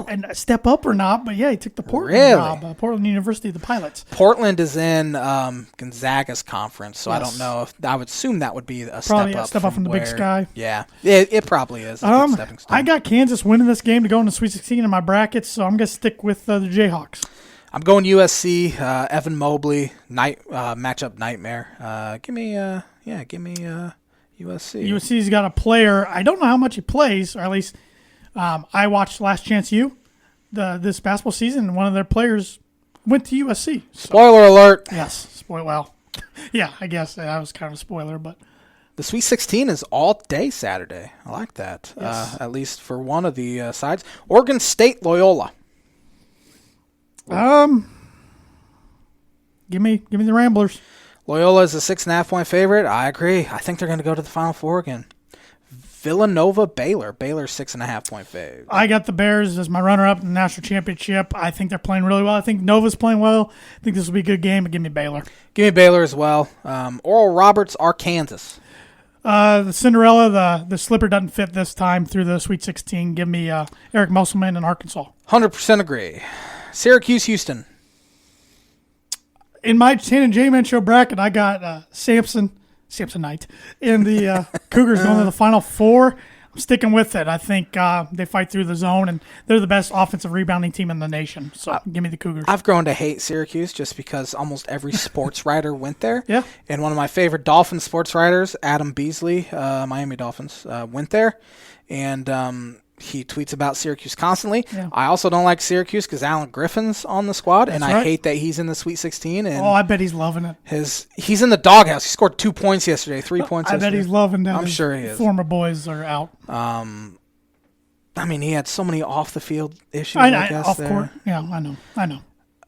a step up or not, but he took the Portland job. Portland University, the Pilots. Portland is in Gonzaga's conference, so yes. I don't know if I would assume that would be a probably step up from the Big Sky. Yeah, it probably is. I got Kansas winning this game to go into Sweet 16 in my brackets, so I'm going to stick with the Jayhawks. I'm going USC. Evan Mobley matchup nightmare. Give me USC. USC's got a player. I don't know how much he plays, or at least. I watched Last Chance U this basketball season, and one of their players went to USC. So. Spoiler alert. Yes. Well, yeah, I guess that was kind of a spoiler. But the Sweet 16 is all day Saturday. I like that, yes. At least for one of the sides. Oregon State, Loyola. Give me the Ramblers. Loyola is a 6.5-point favorite. I agree. I think they're going to go to the Final Four again. Villanova, Baylor. Baylor's 6.5-point fave. I got the Bears as my runner-up in the national championship. I think they're playing really well. I think Nova's playing well. I think this will be a good game, but give me Baylor. Give me Baylor as well. Oral Roberts, Arkansas. The Cinderella, the slipper doesn't fit this time through the Sweet 16. Give me Eric Musselman in Arkansas. 100% agree. Syracuse, Houston. In my Tan and J-Man show bracket, I got Samsonite in the Cougars going to the Final Four. I'm sticking with it. I think they fight through the zone, and they're the best offensive rebounding team in the nation. So give me the Cougars. I've grown to hate Syracuse just because almost every sports writer went there. Yeah. And one of my favorite Dolphins sports writers, Adam Beasley, Miami Dolphins, went there. And he tweets about Syracuse constantly. Yeah. I also don't like Syracuse because Alan Griffin's on the squad, and I hate that he's in the Sweet 16. And I bet he's loving it. He's in the doghouse. He scored 2 points yesterday, 3 points yesterday. I bet he's loving that. I'm sure he is. Former boys are out. I mean, he had so many off-the-field issues, I guess. Off court. Yeah, I know.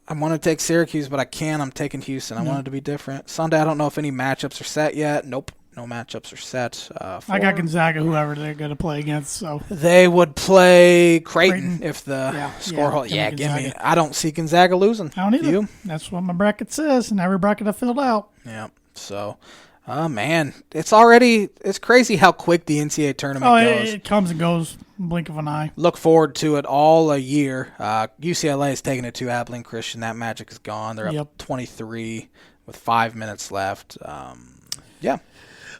I want to take Syracuse, but I can't. I'm taking Houston. I want it to be different. Sunday, I don't know if any matchups are set yet. Nope. No matchups are set. I got Gonzaga, whoever they're going to play against. So they would play Creighton if the score holds. Yeah, give me. I don't see Gonzaga losing. I don't either. You? That's what my bracket says, and every bracket I filled out. Yeah. So, man, it's crazy how quick the NCAA tournament goes. It comes and goes, blink of an eye. Look forward to it all a year. UCLA is taking it to Abilene Christian. That magic is gone. They're up 23 with 5 minutes left. Yeah.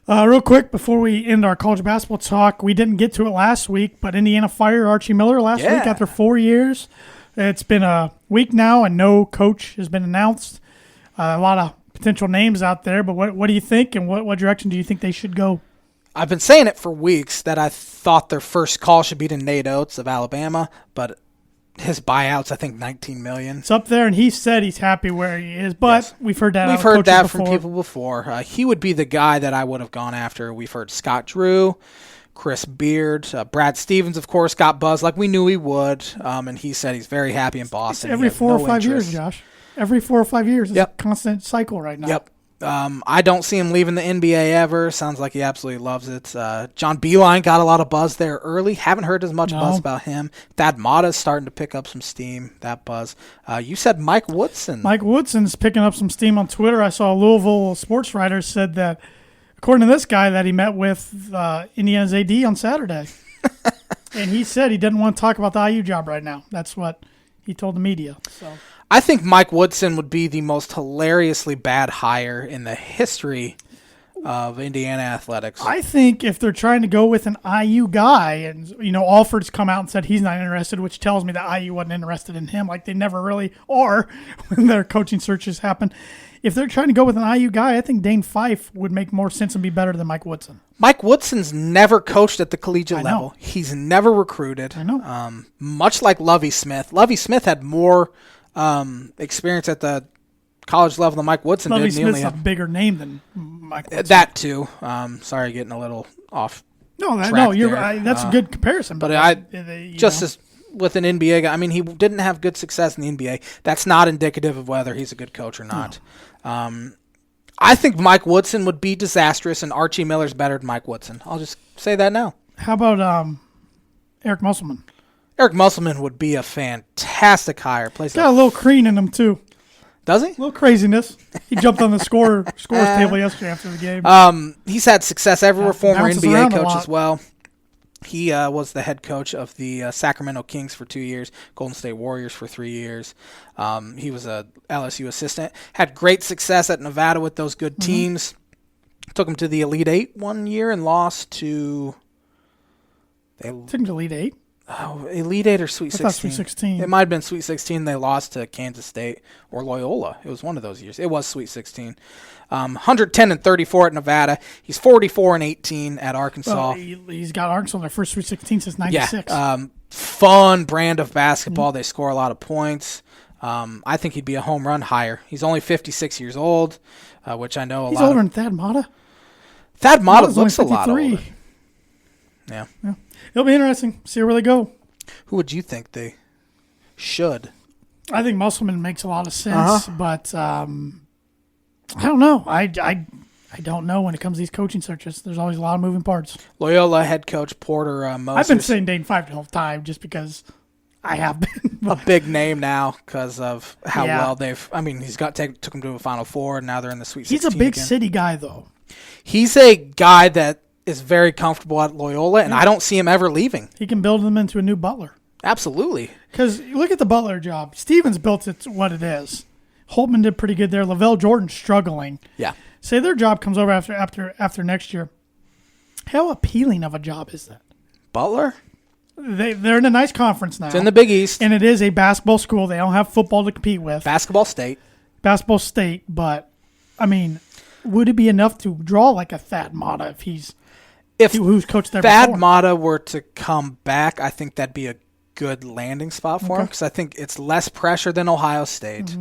Real quick, before we end our college basketball talk, we didn't get to it last week, but Indiana fired Archie Miller last week after 4 years. It's been a week now, and no coach has been announced. A lot of potential names out there, but what do you think, and what direction do you think they should go? I've been saying it for weeks that I thought their first call should be to Nate Oates of Alabama, but his buyout's, I think, $19 million. It's up there, and he said he's happy where he is, but Yes. we've heard that. We've heard that from people before. He would be the guy that I would have gone after. We've heard Scott Drew, Chris Beard, Brad Stevens, of course, got buzzed like we knew he would, and he said he's very happy in Boston. Every 4 or 5 years, Josh. Every 4 or 5 years. It's a constant cycle right now. Yep. I don't see him leaving the NBA ever. Sounds like he absolutely loves it. John Beilein got a lot of buzz there early. Haven't heard as much buzz about him. Thad Matta's starting to pick up some steam, that buzz. You said Mike Woodson. Mike Woodson's picking up some steam on Twitter. I saw a Louisville sports writer said that, according to this guy, that he met with Indiana's AD on Saturday. And he said he didn't want to talk about the IU job right now. That's what he told the media. So I think Mike Woodson would be the most hilariously bad hire in the history of Indiana athletics. I think if they're trying to go with an IU guy, and Alford's come out and said he's not interested, which tells me that IU wasn't interested in him, like they never really are when their coaching searches happen. If they're trying to go with an IU guy, I think Dane Fife would make more sense and be better than Mike Woodson. Mike Woodson's never coached at the collegiate level. He's never recruited. I know. Much like Lovie Smith. Lovie Smith had more experience at the college level than Mike Woodson Lovie did. Smith's a bigger name than Mike Woodson. That too. Sorry, getting a little off. You're right. That's a good comparison. But as with an NBA guy, I mean, he didn't have good success in the NBA. That's not indicative of whether he's a good coach or not. No. I think Mike Woodson would be disastrous, and Archie Miller's better than Mike Woodson. I'll just say that now. How about Eric Musselman? Eric Musselman would be a fantastic hire. He's got a little crean in him, too. Does he? A little craziness. He jumped on the scores table yesterday after the game. He's had success everywhere, former NBA coach as well. He was the head coach of the Sacramento Kings for 2 years, Golden State Warriors for 3 years. He was a LSU assistant. Had great success at Nevada with those good teams. Took him to the Elite Eight 1 year and lost to... Took him to Elite Eight? Oh, Elite Eight or Sweet 16? Sweet 16. It might have been Sweet 16. They lost to Kansas State or Loyola. It was one of those years. It was Sweet 16. 110-34 at Nevada. He's 44-18 at Arkansas. Well, he's got Arkansas in their first Sweet 16 since '96. Yeah, fun brand of basketball. They score a lot of points. I think he'd be a home run hire. He's only 56 years old, which I know he's older than Thad Matta. Thad Matta looks a lot older. Yeah. It'll be interesting. See where they go. Who would you think they should? I think Musselman makes a lot of sense, but I don't know. I don't know when it comes to these coaching searches. There's always a lot of moving parts. Loyola head coach Porter Moses. I've been saying Dane Fife the whole time just because I have been. A big name now because of how well they've... I mean, he's took them to a Final Four, and now they're in the Sweet 16 He's a big again. city guy, though. He's a guy that is very comfortable at Loyola, and I don't see him ever leaving. He can build them into a new Butler. Absolutely. Because look at the Butler job. Stevens built it to what it is. Holtman did pretty good there. Lavelle Jordan's struggling. Yeah. Say their job comes over after next year. How appealing of a job is that? Butler? They're in a nice conference now. It's in the Big East. And it is a basketball school. They don't have football to compete with. Basketball State. But, I mean, would it be enough to draw like a Thad Matta who's coached there before? If Thad Matta were to come back, I think that'd be a good landing spot for him because I think it's less pressure than Ohio State.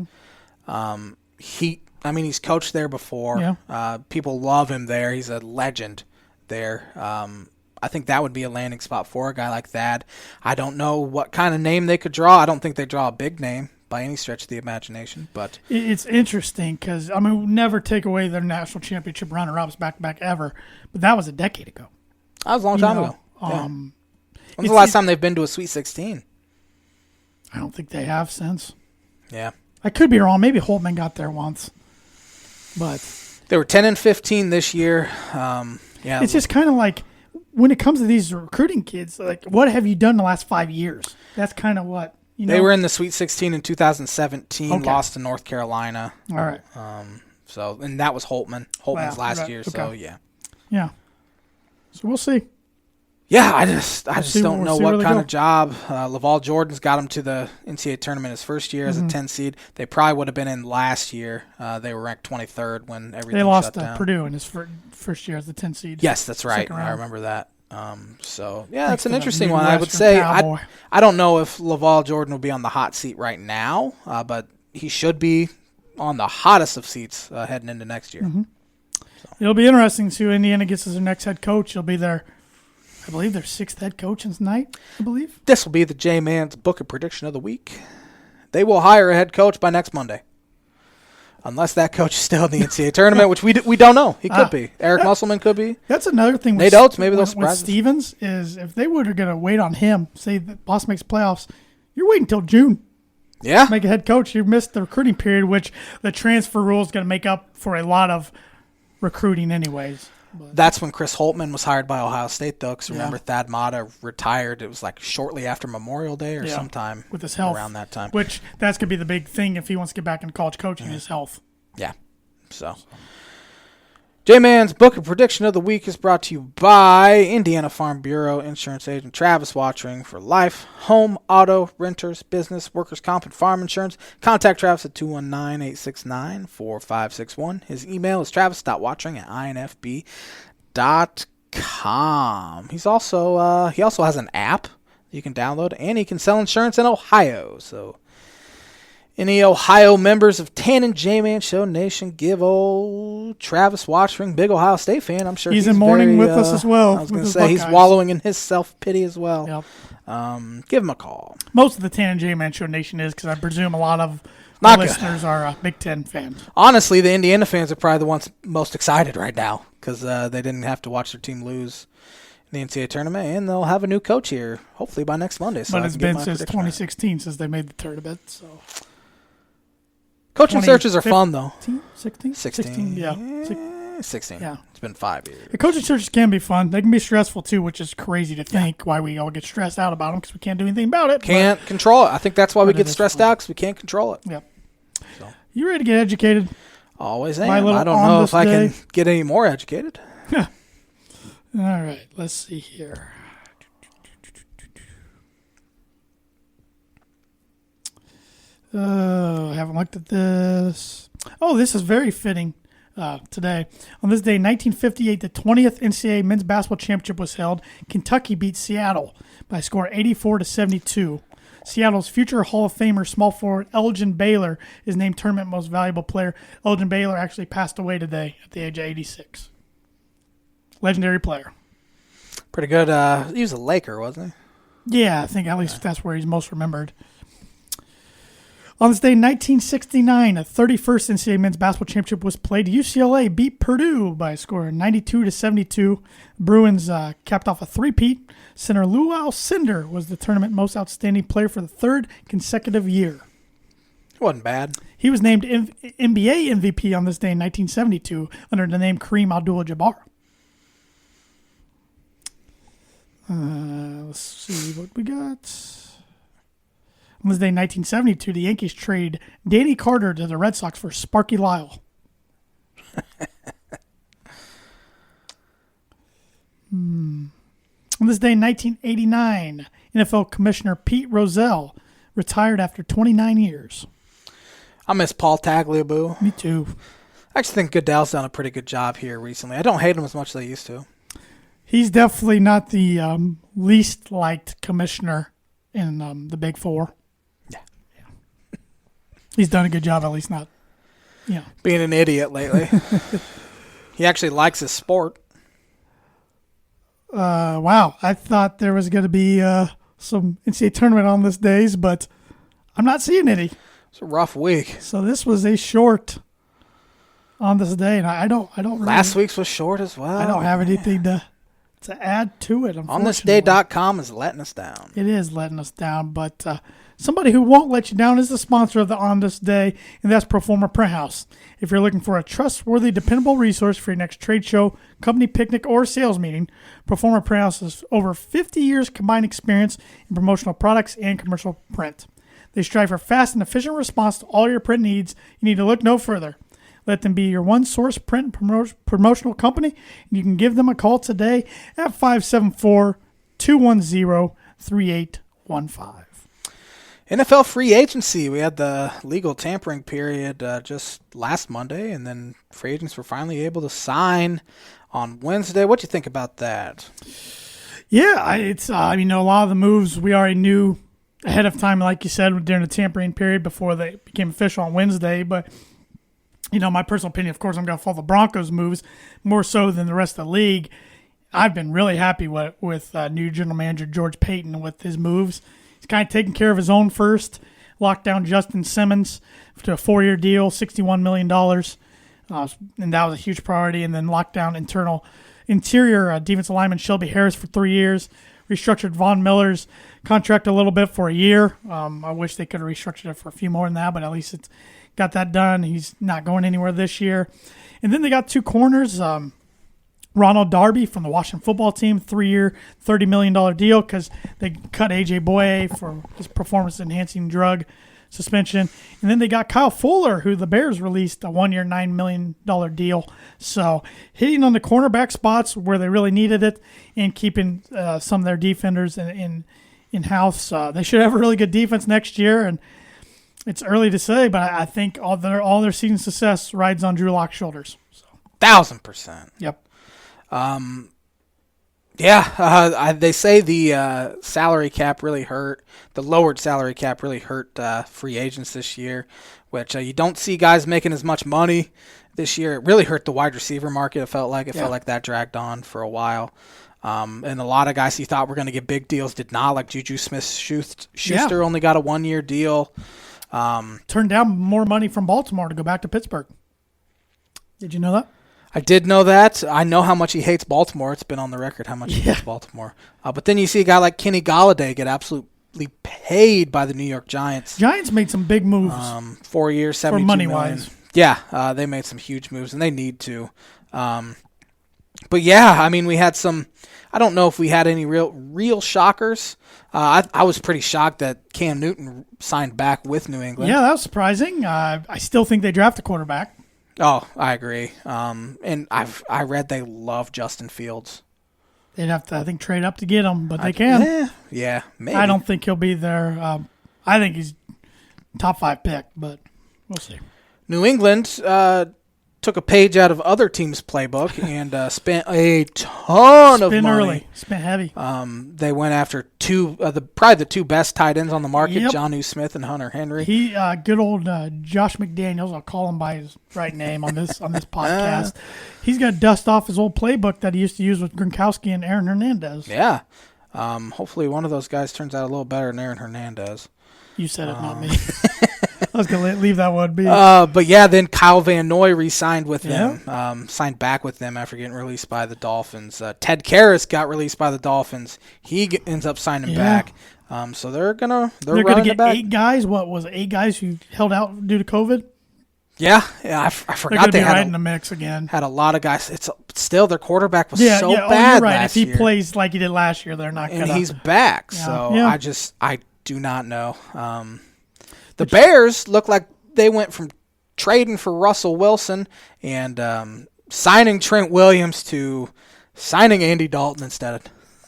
He's coached there before. Yeah. People love him there. He's a legend there. I think that would be a landing spot for a guy like that. I don't know what kind of name they could draw. I don't think they draw a big name by any stretch of the imagination. But it's interesting because, I mean, we'll never take away their national championship runner-ups back-to-back ever, but that was a decade ago. That was a long time ago. When's the last time they've been to a Sweet 16? I don't think they have since. Yeah. I could be wrong. Maybe Holtman got there once. But they were 10-15 this year. It's just kind of like when it comes to these recruiting kids, like what have you done in the last 5 years? That's kind of what They were in the Sweet 16 in 2017, lost to North Carolina. All right. And that was Holtman's last year. Okay. So yeah. Yeah. So we'll see. Yeah, I just don't know what kind of job. Laval Jordan's got him to the NCAA tournament his first year as a 10 seed. They probably would have been in last year. They were ranked 23rd when everything They lost shut down. Purdue in his first year as the 10 seed. Yes, that's right. I remember that. So, yeah, Thanks that's an to interesting the one. I would Midwestern say Cowboy. I don't know if Laval Jordan will be on the hot seat right now, but he should be on the hottest of seats heading into next year. Mm-hmm. It'll be interesting to see who Indiana gets as their next head coach. He'll be their, I believe, their sixth head coach tonight, I believe. This will be the J-Man's Book of Prediction of the Week. They will hire a head coach by next Monday. Unless that coach is still in the NCAA tournament, which we don't know. He could be. Eric Musselman could be. That's another thing. Nate Oates, maybe they'll surprise us. With Stevens is if they were going to wait on him, say that Boston makes playoffs, you're waiting until June. Yeah. Make a head coach. You missed the recruiting period, which the transfer rule is going to make up for a lot of recruiting anyways. But that's when Chris Holtman was hired by Ohio State, though, because remember Thad Matta retired. It was like shortly after Memorial Day or sometime with his health around that time. Which that's going to be the big thing if he wants to get back into college coaching, his health. Yeah. So, J-Man's Book of Prediction of the Week is brought to you by Indiana Farm Bureau Insurance Agent Travis Watchering for life, home, auto, renters, business, workers' comp, and farm insurance. Contact Travis at 219-869-4561. His email is travis.watchering@infb.com. He also has an app you can download, and he can sell insurance in Ohio. So, any Ohio members of Tan and J-Man Show Nation, give old Travis Watchering, big Ohio State fan. I'm sure he's in mourning with us as well. I was going to say he's wallowing in his self-pity as well. Yep. Give him a call. Most of the Tan and J-Man Show Nation is because I presume a lot of Not listeners are Big Ten fans. Honestly, the Indiana fans are probably the ones most excited right now because they didn't have to watch their team lose in the NCAA tournament, and they'll have a new coach here hopefully by next Monday. So but it's been since 2016 since they made the tournament, so... Coaching searches are fun, though. 16? 16. Yeah. 16. Yeah. It's been 5 years. The coaching searches can be fun. They can be stressful, too, which is crazy to think why we all get stressed out about them because we can't do anything about it. Can't control it. I think that's why we get stressed out because we can't control it. Yep. So. You ready to get educated? Always am. I don't know if I can get any more educated. All right. Let's see here. I haven't looked at this. Oh, this is very fitting today. On this day, 1958, the 20th NCAA Men's Basketball Championship was held. Kentucky beat Seattle by a score 84-72. Seattle's future Hall of Famer small forward Elgin Baylor is named Tournament Most Valuable Player. Elgin Baylor actually passed away today at the age of 86. Legendary player. Pretty good. He was a Laker, wasn't he? Yeah, I think at least that's where he's most remembered. On this day, 1969, a 31st NCAA Men's Basketball Championship was played. UCLA beat Purdue by a score of 92-72. Bruins capped off a three-peat. Center Lou Alcindor was the tournament most outstanding player for the third consecutive year. It wasn't bad. He was named NBA MVP on this day in 1972 under the name Kareem Abdul-Jabbar. Let's see what we got. On this day, 1972, the Yankees trade Danny Carter to the Red Sox for Sparky Lyle. On this day, 1989, NFL Commissioner Pete Rozelle retired after 29 years. I miss Paul Tagliabue. Me too. I actually think Goodell's done a pretty good job here recently. I don't hate him as much as I used to. He's definitely not the least liked commissioner in the Big Four. He's done a good job, at least not, being an idiot lately. He actually likes his sport. Wow. I thought there was going to be some NCAA tournament on this days, but I'm not seeing any. It's a rough week. So this was a short on this day, and I don't really, last week's was short as well. I don't have anything to add to it, unfortunately. OnThisDay.com is letting us down. It is letting us down, but somebody who won't let you down is the sponsor of the On This Day, and that's Proforma Print House. If you're looking for a trustworthy, dependable resource for your next trade show, company picnic, or sales meeting, Proforma Print House has over 50 years combined experience in promotional products and commercial print. They strive for fast and efficient response to all your print needs. You need to look no further. Let them be your one-source print and promotional company, and you can give them a call today at 574 210-3815. NFL free agency. We had the legal tampering period just last Monday, and then free agents were finally able to sign on Wednesday. What do you think about that? Yeah, it's a lot of the moves we already knew ahead of time, like you said, during the tampering period before they became official on Wednesday. But, my personal opinion, of course, I'm going to follow the Broncos' moves more so than the rest of the league. I've been really happy with new general manager George Payton with his moves. He's kind of taking care of his own first. Locked down Justin Simmons to a 4-year deal, $61 million. And that was a huge priority. And then locked down interior defensive lineman Shelby Harris for 3 years. Restructured Von Miller's contract a little bit for a year. I wish they could have restructured it for a few more than that, but at least it's got that done. He's not going anywhere this year. And then they got 2 corners. Ronald Darby from the Washington football team, 3-year, $30 million deal because they cut A.J. Boye for his performance-enhancing drug suspension. And then they got Kyle Fuller, who the Bears released a 1-year, $9 million deal. So hitting on the cornerback spots where they really needed it and keeping some of their defenders in-house. They should have a really good defense next year, and it's early to say, but I think all their season success rides on Drew Lock's shoulders. So. 1,000%. Yep. They say the salary cap really hurt. The lowered salary cap really hurt free agents this year, which you don't see guys making as much money this year. It really hurt the wide receiver market. It felt like that dragged on for a while. And a lot of guys you thought were going to get big deals did not, like Juju Smith-Schuster only got a 1-year deal. Turned down more money from Baltimore to go back to Pittsburgh. Did you know that? I did know that. I know how much he hates Baltimore. It's been on the record how much he hates Baltimore. But then you see a guy like Kenny Golladay get absolutely paid by the New York Giants. Giants made some big moves. 4 years, $72 million. Money-wise. Yeah, they made some huge moves, and they need to. But yeah, we had some. I don't know if we had any real shockers. I was pretty shocked that Cam Newton signed back with New England. Yeah, that was surprising. I still think they draft a quarterback. Oh, I agree. And I read they love Justin Fields. They'd have to, I think, trade up to get him, but they can. Yeah, maybe. I don't think he'll be there. I think he's top 5 pick, but we'll see. New England took a page out of other teams' playbook and spent a ton of money. Spent early. Spent heavy. They went after probably the 2 best tight ends on the market, Yep. Jonnu Smith and Hunter Henry. Good old Josh McDaniels, I'll call him by his right name on this podcast. He's got to dust off his old playbook that he used to use with Gronkowski and Aaron Hernandez. Yeah. Hopefully one of those guys turns out a little better than Aaron Hernandez. You said it, not me. I was going to leave that one be. But yeah, then Kyle Van Noy re-signed with them, signed back with them after getting released by the Dolphins. Ted Karras got released by the Dolphins. He ends up signing back. So they're gonna get back. 8 guys. What was it, 8 guys who held out due to COVID? Yeah, I forgot they had right in the mix again. Had a lot of guys. It's still their quarterback was so bad. You're right. Last if he year. Plays like he did last year, they're not going to. And he's back. Yeah. So I do not know. The Bears look like they went from trading for Russell Wilson and signing Trent Williams to signing Andy Dalton instead.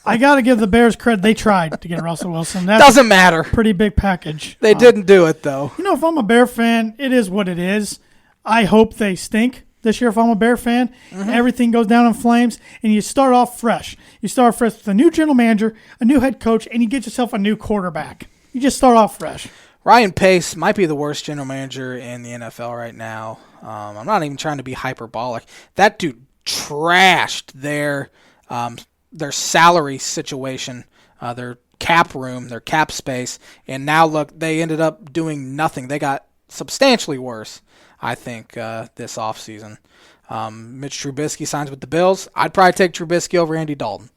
I got to give the Bears credit. They tried to get Russell Wilson. That doesn't matter. Pretty big package. They didn't do it, though. If I'm a Bear fan, it is what it is. I hope they stink this year if I'm a Bear fan. Mm-hmm. Everything goes down in flames, and you start off fresh. You start fresh with a new general manager, a new head coach, and you get yourself a new quarterback. You just start off fresh. Ryan Pace might be the worst general manager in the NFL right now. I'm not even trying to be hyperbolic. That dude trashed their salary situation, their cap room, their cap space, and now look, they ended up doing nothing. They got substantially worse, I think, this offseason. Mitch Trubisky signs with the Bills. I'd probably take Trubisky over Andy Dalton.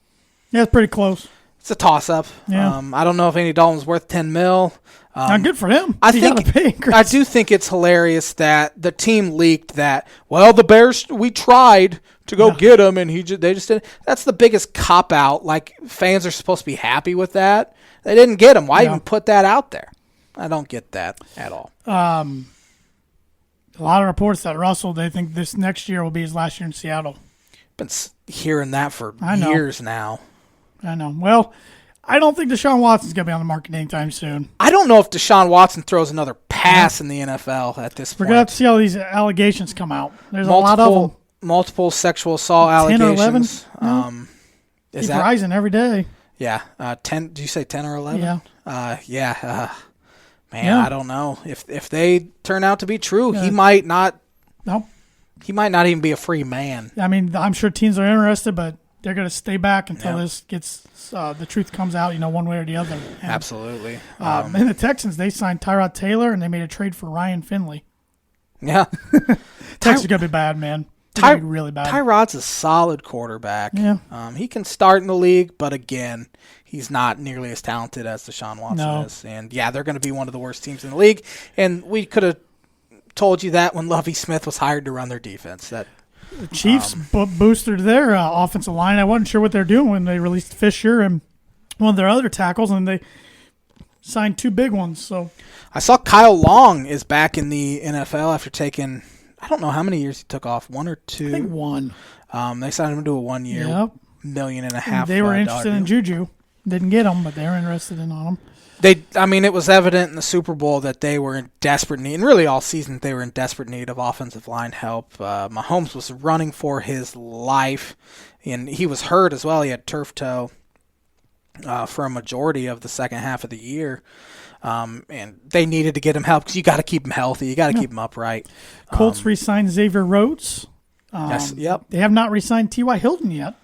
Yeah, it's pretty close. It's a toss-up. Yeah. I don't know if Andy Dalton's worth $10 million. Not good for him. I do think it's hilarious that the team leaked that, the Bears, we tried to go get him, and they just didn't. That's the biggest cop-out. Like, fans are supposed to be happy with that. They didn't get him. Why even put that out there? I don't get that at all. A lot of reports that Russell, they think this next year will be his last year in Seattle. Been hearing that for years now. I know. Well, I don't think Deshaun Watson's going to be on the market anytime soon. I don't know if Deshaun Watson throws another pass in the NFL at this point. We're going to have to see how these allegations come out. There's a lot of them. Multiple sexual assault 10 allegations. or 11? He's rising every day. Yeah. 10. Did you say 10 or 11? Yeah. Man, I don't know. If they turn out to be true, he might not. Nope. He might not even be a free man. I mean, I'm sure teams are interested, but they're going to stay back until this gets the truth comes out, one way or the other. And, absolutely. And the Texans, they signed Tyrod Taylor, and they made a trade for Ryan Finley. Yeah. Texans are going to be bad, man. They're going to be really bad. Tyrod's a solid quarterback. Yeah. He can start in the league, but again, he's not nearly as talented as Deshaun Watson is. And, they're going to be one of the worst teams in the league. And we could have told you that when Lovie Smith was hired to run their defense. The Chiefs boosted their offensive line. I wasn't sure what they're doing when they released Fisher and one of their other tackles, and they signed 2 big ones. So I saw Kyle Long is back in the NFL after taking, I don't know how many years he took off, 1 or 2. I think 1. They signed him to a 1-year, $1.5 million. They were interested in Juju. Didn't get him, but they were interested in on him. It was evident in the Super Bowl that they were in desperate need, and really all season they were in desperate need of offensive line help. Mahomes was running for his life, and he was hurt as well. He had turf toe for a majority of the second half of the year, and they needed to get him help because you got to keep him healthy. You got to keep him upright. Colts re-signed Xavier Rhodes. Yes, yep. They have not re-signed T.Y. Hilton yet.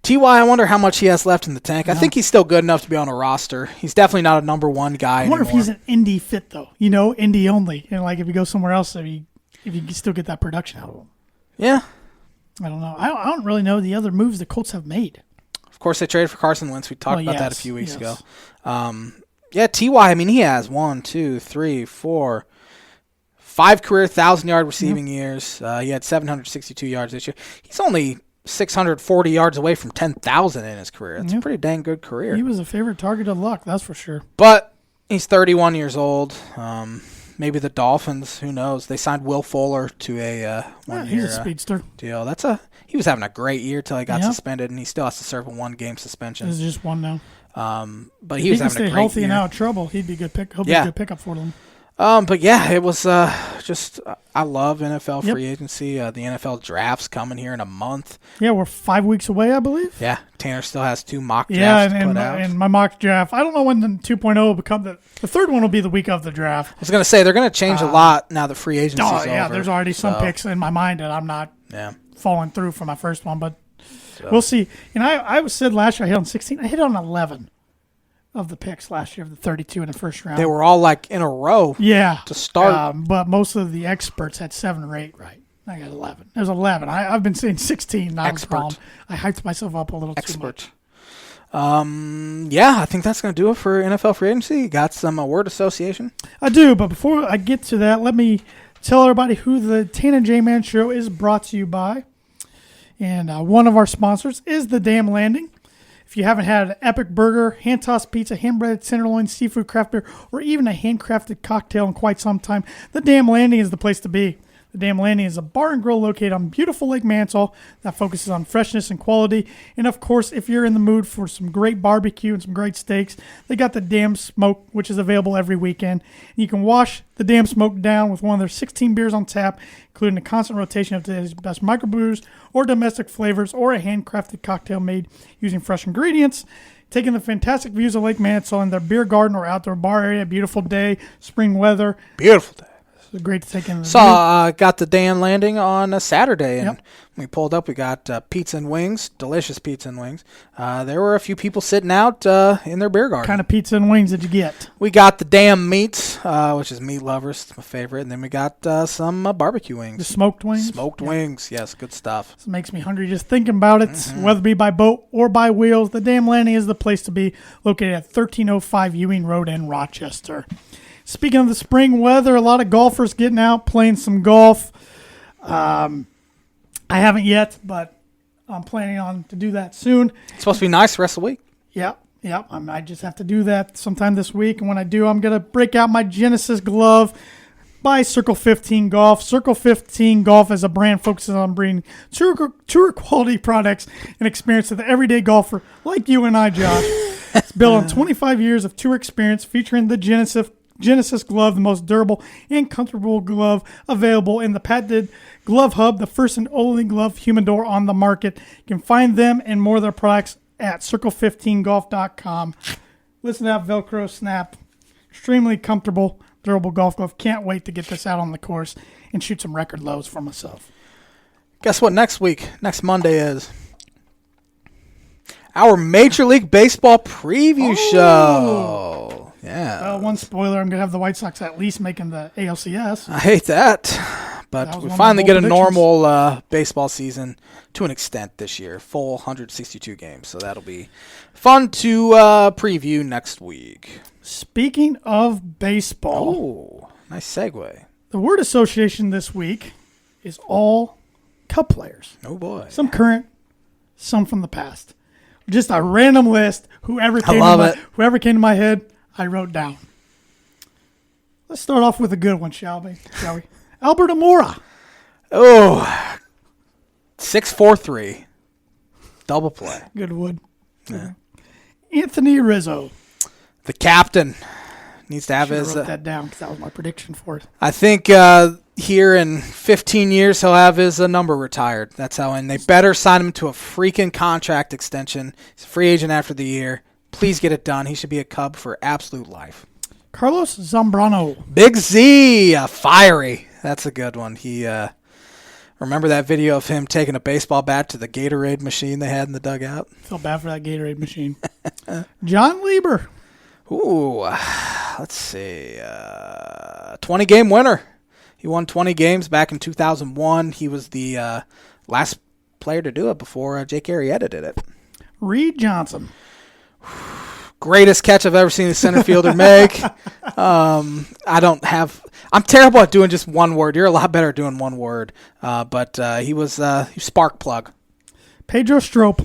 T.Y., I wonder how much he has left in the tank. I think he's still good enough to be on a roster. He's definitely not a number 1 guy I wonder anymore. if he's an Indy fit, though. Indy only. And, if you go somewhere else, if you can still get that production out of him. Yeah. I don't know. I don't really know the other moves the Colts have made. Of course, they traded for Carson Wentz. We talked about that a few weeks ago. T.Y., he has 1, 2, 3, 4, 5 career 1,000-yard receiving years. He had 762 yards this year. He's only 640 yards away from 10,000 in his career. That's a pretty dang good career. He was a favorite target of luck, that's for sure. But he's 31 years old. Maybe the Dolphins, who knows? They signed Will Fuller to a 1-year he's a speedster deal. He was having a great year till he got suspended, and he still has to serve a 1-game suspension. There's just one now. But he was having a great year. If he can stay healthy and out of trouble, he'd be good pick. He'll be a good pickup for them. It was I love NFL free agency. The NFL draft's coming here in a month. Yeah, we're 5 weeks away, I believe. Yeah, Tanner still has 2 mock drafts to put out. And my mock draft, I don't know when the 2.0 will become. The third one will be the week of the draft. I was going to say, they're going to change a lot now that free agency's over. Yeah, there's already some picks in my mind that I'm not following through for my first one, but we'll see. And I said last year I hit on 16. I hit on 11. Of the picks last year, of the 32 in the first round. They were all in a row to start. But most of the experts had 7 or 8 right. I got 11. There's 11. I've been saying 16. Not a problem. I hyped myself up a little too much. I think that's going to do it for NFL free agency. You got some word association? I do, but before I get to that, let me tell everybody who the Tan and J-Man Show is brought to you by. And one of our sponsors is The Damn Landing. If you haven't had an epic burger, hand-tossed pizza, hand-breaded tenderloin, seafood craft beer, or even a handcrafted cocktail in quite some time, The Damn Landing is the place to be. The Damn Landing is a bar and grill located on beautiful Lake Manitou that focuses on freshness and quality. And, of course, if you're in the mood for some great barbecue and some great steaks, they got the Damn Smoke, which is available every weekend. And you can wash the Damn Smoke down with one of their 16 beers on tap, including a constant rotation of today's best microbrews or domestic flavors or a handcrafted cocktail made using fresh ingredients. Taking the fantastic views of Lake Manitou in their beer garden or outdoor bar area. Beautiful day, spring weather. Beautiful day. It's great to take in. Got the Dan Landing on a Saturday, and when we pulled up, we got pizza and wings, delicious pizza and wings. There were a few people sitting out in their beer garden. What kind of pizza and wings did you get? We got the damn meats, which is meat lovers, it's my favorite, and then we got some barbecue wings. The smoked wings? Smoked wings, yes, good stuff. This makes me hungry just thinking about it. Whether it be by boat or by wheels, the Damn Landing is the place to be, located at 1305 Ewing Road in Rochester. Speaking of the spring weather, a lot of golfers getting out, playing some golf. I haven't yet, but I'm planning on to do that soon. It's supposed to be nice the rest of the week. Yep. I just have to do that sometime this week. And when I do, I'm going to break out my Genesis glove, by Circle 15 Golf. Circle 15 Golf as a brand focuses on bringing tour quality products and experience to the everyday golfer like you and I, Josh. It's built on 25 years of tour experience, featuring the Genesis glove, the most durable and comfortable glove available in the patented Glove Hub, the first and only glove humidor on the market. You can find them and more of their products at circle15golf.com. Listen to that Velcro snap. Extremely comfortable, durable golf glove. Can't wait to get this out on the course and shoot some record lows for myself. Guess what next Monday is? Our Major League Baseball preview show. Yeah. Well, one spoiler, I'm going to have the White Sox at least making the ALCS. I hate that. But we finally get a normal baseball season to an extent this year. Full 162 games. So that'll be fun to preview next week. Speaking of baseball. Oh, nice segue. The word association this week is all Cub players. Oh, boy. Some current, some from the past. Just a random list. Whoever came to my head, I wrote down. Let's start off with a good one, shall we? Albert Amora. Oh, 6'4", double play. Good wood. Yeah. Anthony Rizzo. The captain needs to have his. Wrote that down because that was my prediction for it. I think here in 15 years he'll have his number retired. That's how. And they better sign him to a freaking contract extension. He's a free agent after the year. Please get it done. He should be a Cub for absolute life. Carlos Zambrano. Big Z, fiery. That's a good one. He remember that video of him taking a baseball bat to the Gatorade machine they had in the dugout? Felt bad for that Gatorade machine. John Lieber. Ooh, let's see. 20-game winner. He won 20 games back in 2001. He was the last player to do it before Jake Arrieta did it. Reed Johnson. Greatest catch I've ever seen a center fielder make. I'm terrible at doing just one word. You're a lot better at doing one word. But he was spark plug. Pedro Strop.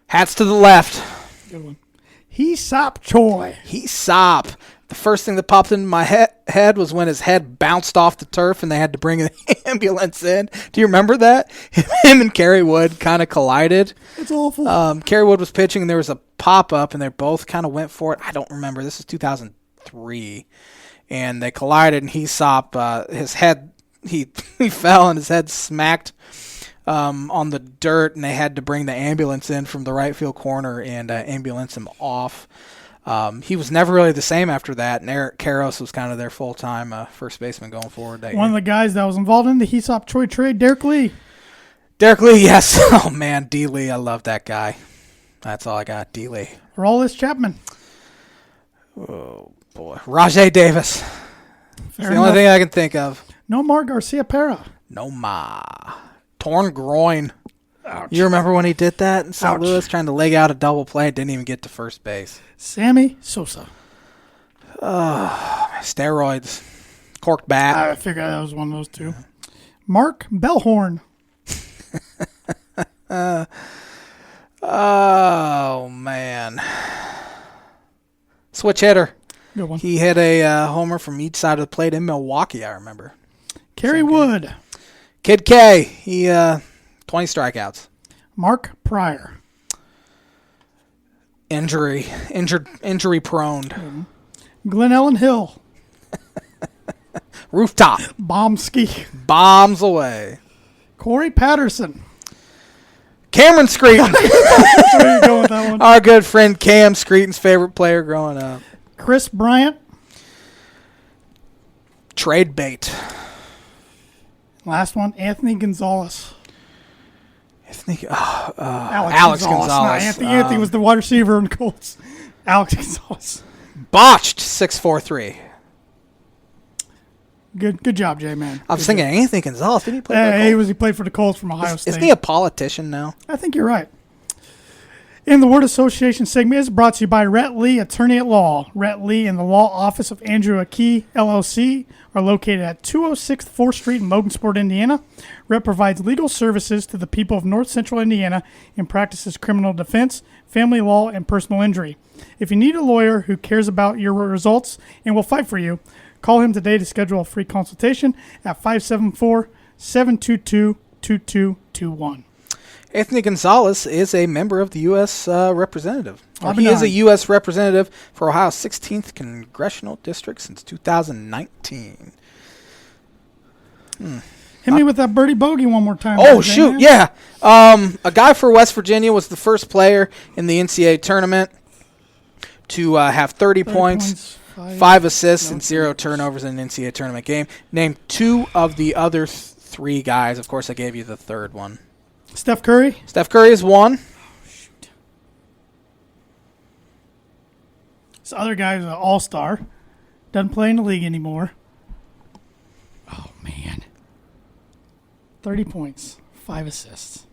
Hats to the left. Good one. Hesop Choi. Hesop. The first thing that popped into my head was when his head bounced off the turf and they had to bring an ambulance in. Do you remember that? Him and Kerry Wood kind of collided. It's awful. Kerry Wood was pitching and there was a pop-up and they both kind of went for it. I don't remember. This is 2003. And they collided and Hesop, his head, he fell and his head smacked on the dirt, and they had to bring the ambulance in from the right field corner and ambulance him off. He was never really the same after that, and Eric Karros was kind of their full-time first baseman going forward. One of the guys that was involved in the Hesop Choi trade, Derek Lee. Derek Lee, yes. Oh, man, D. Lee, I love that guy. That's all I got, D. Lee. Rollis Chapman. Oh, boy. Rajay Davis. It's the only thing I can think of. Nomar Garcia-Pera. Torn groin. Ouch. You remember when he did that in St. Louis, trying to leg out a double play, didn't even get to first base. Sammy Sosa. Steroids. Corked bat. I figured that was one of those two. Mark Bellhorn. Oh, man. Switch hitter. Good one. He hit a homer from each side of the plate in Milwaukee, I remember. Kerry Wood. Kid K. He 20 strikeouts. Mark Pryor. Injury prone. Glenn Ellen Hill. Rooftop. Bomb ski. Bombs away. Corey Patterson. Cameron Screeton. That's where you're going with that one. Our good friend Cam Screeton's favorite player growing up. Chris Bryant. Trade bait. Last one, Anthony Gonzalez. Alex Gonzalez. No, Anthony was the wide receiver in Colts. Alex Gonzalez. Botched 6'4". Good job, J-Man. I was thinking Anthony Gonzalez. Didn't he play for the Colts? He played for the Colts from Ohio State. Isn't he a politician now? I think you're right. And the Word Association segment is brought to you by Rhett Lee, Attorney at Law. Rhett Lee and the Law Office of Andrew Akey, LLC, are located at 206 4th Street in Logansport, Indiana. Rhett provides legal services to the people of North Central Indiana and practices criminal defense, family law, and personal injury. If you need a lawyer who cares about your results and will fight for you, Call him today to schedule a free consultation at 574-722-2221. Anthony Gonzalez is a member of the U.S. Representative. He is a Lebanon. U.S. Representative for Ohio's 16th Congressional District since 2019. Hit me with that birdie bogey one more time. Oh, there, shoot, J-Man. yeah. A guy for West Virginia was the first player in the NCAA tournament to have 30 points, 5 assists, and 0 turnovers in an NCAA tournament game. Name 2 of the other 3 guys. Of course, I gave you the third one. Steph Curry. Steph Curry is 1. Shoot. This other guy is an all-star. Doesn't play in the league anymore. Oh, man. 30 points, 5 assists.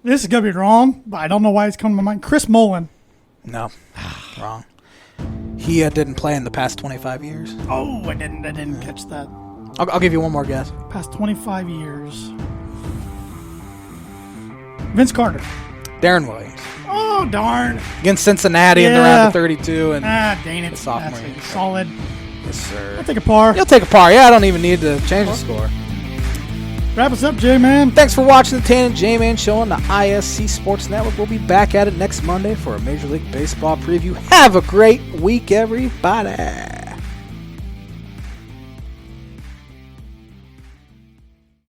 This is going to be wrong, but I don't know why it's coming to my mind. Chris Mullin. No, wrong. He didn't play in the past 25 years. Oh, I didn't catch that. I'll give you one more guess. Past 25 years. Vince Carter. Darren Williams. Oh, darn. Against Cincinnati in the round of 32. And Dang it. the sophomore That's year. solid. yes, sir. I'll take a par. You'll take a par. Yeah, I don't even need to change the score. Wrap us up, J-Man. Thanks for watching the Tan and J-Man Show on the ISC Sports Network. We'll be back at it next Monday for a Major League Baseball preview. Have a great week, everybody.